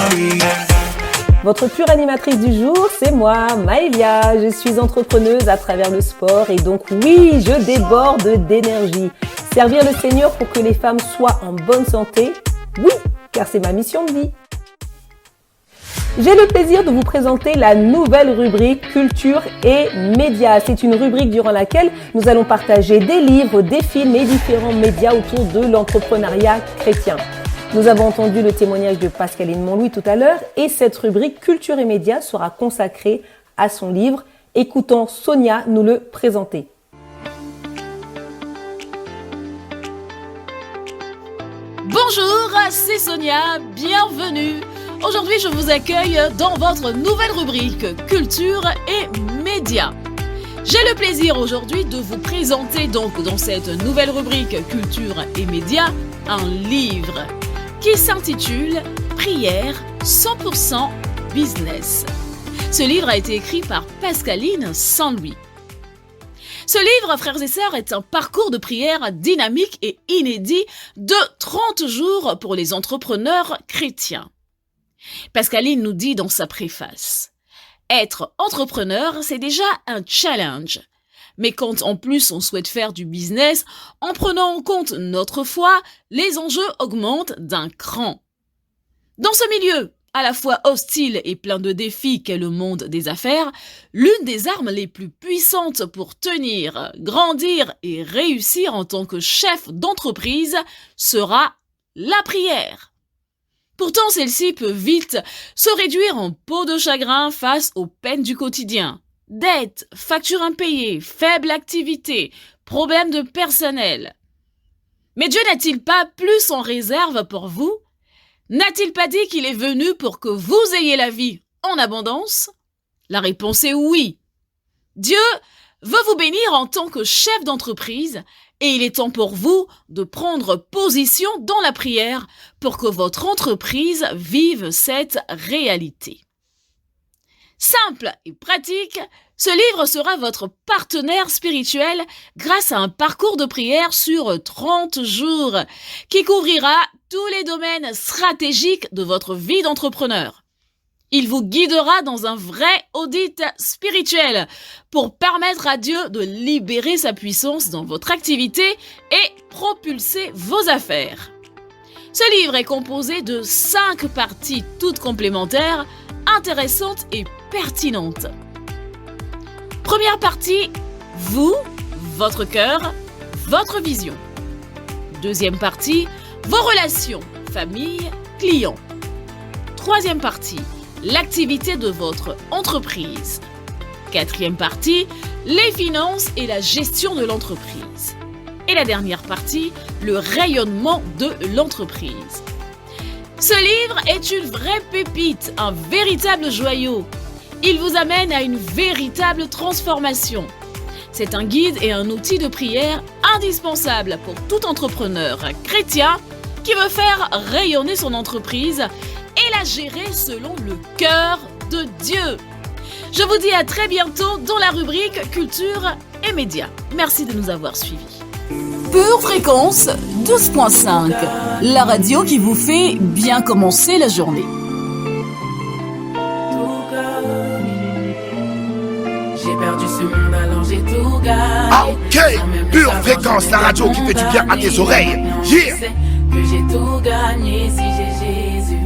Votre pure animatrice du jour, c'est moi, Maëlia. Je suis entrepreneuse à travers le sport et donc oui, je déborde d'énergie. Servir le Seigneur pour que les femmes soient en bonne santé, oui, car c'est ma mission de vie. J'ai le plaisir de vous présenter la nouvelle rubrique Culture et Médias. C'est une rubrique durant laquelle nous allons partager des livres, des films et différents médias autour de l'entrepreneuriat chrétien. Nous avons entendu le témoignage de Pascaline Montlouis tout à l'heure et cette rubrique Culture et Médias sera consacrée à son livre. Écoutons Sonia nous le présenter. Bonjour, c'est Sonia, bienvenue. Aujourd'hui, je vous accueille dans votre nouvelle rubrique Culture et Médias. J'ai le plaisir aujourd'hui de vous présenter donc dans cette nouvelle rubrique Culture et Médias un livre qui s'intitule Prière 100% Business. Ce livre a été écrit par Pascaline Saint-Louis. Ce livre, frères et sœurs, est un parcours de prière dynamique et inédit de 30 jours pour les entrepreneurs chrétiens. Pascaline nous dit dans sa préface, « Être entrepreneur, c'est déjà un challenge. Mais quand en plus on souhaite faire du business, en prenant en compte notre foi, les enjeux augmentent d'un cran. Dans ce milieu, à la fois hostile et plein de défis qu'est le monde des affaires, l'une des armes les plus puissantes pour tenir, grandir et réussir en tant que chef d'entreprise sera la prière. Pourtant, celle-ci peut vite se réduire en peau de chagrin face aux peines du quotidien. Dettes, factures impayées, faible activité, problèmes de personnel. Mais Dieu n'a-t-il pas plus en réserve pour vous ? N'a-t-il pas dit qu'il est venu pour que vous ayez la vie en abondance ? La réponse est oui. Dieu veut vous bénir en tant que chef d'entreprise et il est temps pour vous de prendre position dans la prière pour que votre entreprise vive cette réalité. Simple et pratique, ce livre sera votre partenaire spirituel grâce à un parcours de prière sur 30 jours qui couvrira tous les domaines stratégiques de votre vie d'entrepreneur. Il vous guidera dans un vrai audit spirituel pour permettre à Dieu de libérer sa puissance dans votre activité et propulser vos affaires. Ce livre est composé de 5 parties toutes complémentaires, intéressantes et pertinentes. Première partie, vous, votre cœur, votre vision. Deuxième partie, vos relations, famille, clients. Troisième partie, l'activité de votre entreprise. Quatrième partie, les finances et la gestion de l'entreprise. Et la dernière partie, le rayonnement de l'entreprise. Ce livre est une vraie pépite, un véritable joyau. Il vous amène à une véritable transformation. C'est un guide et un outil de prière indispensable pour tout entrepreneur chrétien qui veut faire rayonner son entreprise et la gérer selon le cœur de Dieu. Je vous dis à très bientôt dans la rubrique Culture et Médias. Merci de nous avoir suivis. Pure Fréquence 12.5, la radio qui vous fait bien commencer la journée. J'ai perdu ce monde alors j'ai tout gagné. Ok, Pure Fréquence, la radio qui fait du bien à tes oreilles. Yeah. Que j'ai tout gagné si j'ai Jésus.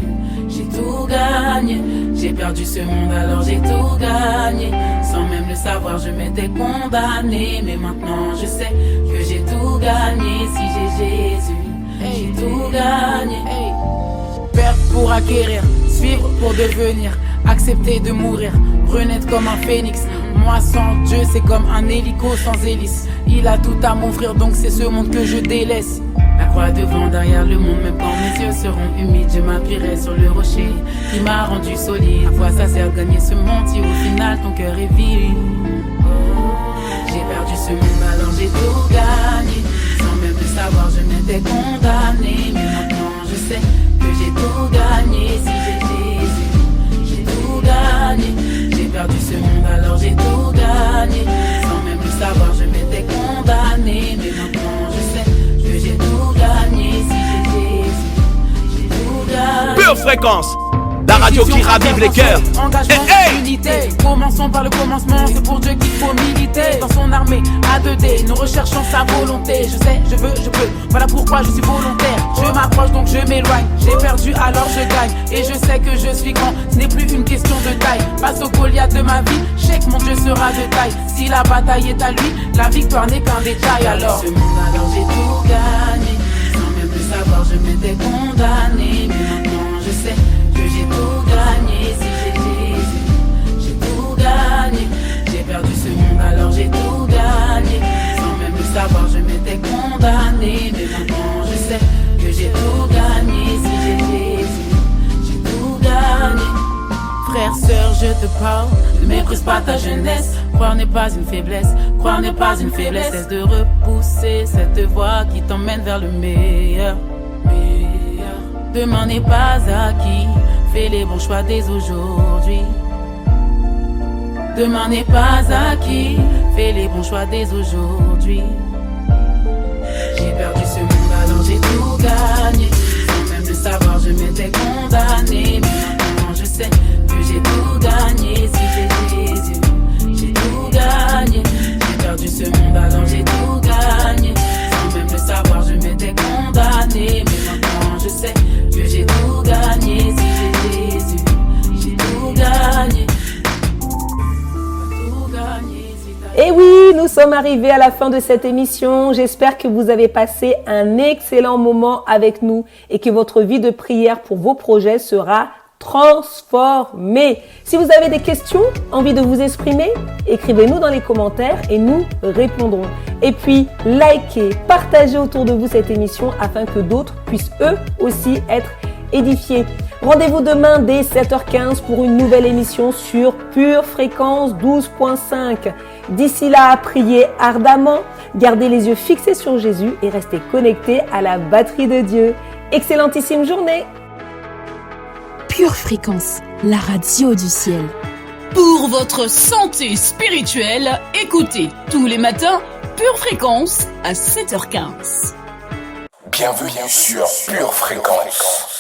J'ai tout gagné. J'ai perdu ce monde alors j'ai tout gagné. Sans même le savoir je m'étais condamné. Mais maintenant je sais que j'ai tout gagné si j'ai Jésus. J'ai tout gagné. Perdre pour acquérir, suivre pour devenir, accepter de mourir, renaître comme un phénix. Moi sans Dieu c'est comme un hélico sans hélice. Il a tout à m'offrir donc c'est ce monde que je délaisse. La croix devant, derrière le monde, même quand mes yeux seront humides, je m'appuierai sur le rocher qui m'a rendu solide. À quoi ça sert de gagner ce monde si au final ton cœur est vide? J'ai perdu ce monde alors j'ai tout gagné. Sans même le savoir je m'étais condamné. Mais maintenant je sais que j'ai tout gagné si j'ai Jésus. J'ai tout gagné. J'ai perdu ce monde alors j'ai tout gagné. Sans même le savoir je m'étais condamné. Mais maintenant je sais que j'ai tout gagné si j'ai Jésus. J'ai tout gagné. Pure Fréquence, la radio qui ravive les cœurs. Engagement, unité. Commençons par le commencement. C'est pour Dieu qu'il faut militer. Dans son armée, A2D, nous recherchons sa volonté. Je sais, je veux, je peux. Voilà pourquoi je suis volontaire. Je m'approche donc je m'éloigne. J'ai perdu alors je gagne. Et je sais que je suis grand. Ce n'est plus une question de taille. Face au Goliath de ma vie, je sais que mon Dieu sera de taille. Si la bataille est à lui, la victoire n'est qu'un détail. Alors ce monde alors j'ai tout gagné. Sans même le savoir, je m'étais condamné. Mais maintenant je sais que j'ai tout gagné si j'ai Jésus. J'ai tout gagné. J'ai perdu ce monde alors j'ai tout gagné. Sans même le savoir je m'étais condamné. Mais maintenant je sais que j'ai tout gagné si j'ai Jésus. J'ai tout gagné. Frère, sœur, je te parle, ne méprise pas ta jeunesse. Croire n'est pas une faiblesse, croire n'est pas une faiblesse. Cesse de repousser cette voie qui t'emmène vers le meilleur. Demain n'est pas acquis, fais les bons choix dès aujourd'hui. Demain n'est pas acquis, fais les bons choix dès aujourd'hui. J'ai perdu ce monde alors j'ai tout gagné. Sans même le savoir je m'étais condamné. Mais maintenant je sais que j'ai tout gagné si j'ai Jésus. J'ai tout gagné. J'ai perdu ce monde alors j'ai tout gagné. Sans même le savoir je m'étais condamné. Mais maintenant je sais que j'ai tout gagné si j'ai Jésus. Et oui, nous sommes arrivés à la fin de cette émission. J'espère que vous avez passé un excellent moment avec nous et que votre vie de prière pour vos projets sera transformée. Si vous avez des questions, envie de vous exprimer, écrivez-nous dans les commentaires et nous répondrons. Et puis, likez, partagez autour de vous cette émission afin que d'autres puissent eux aussi être édifiés. Rendez-vous demain dès 7h15 pour une nouvelle émission sur Pure Fréquence 12.5. D'ici là, priez ardemment, gardez les yeux fixés sur Jésus et restez connectés à la batterie de Dieu. Excellentissime journée. Pure Fréquence, la radio du ciel. Pour votre santé spirituelle, écoutez tous les matins Pure Fréquence à 7h15. Bienvenue sur Pure Fréquence.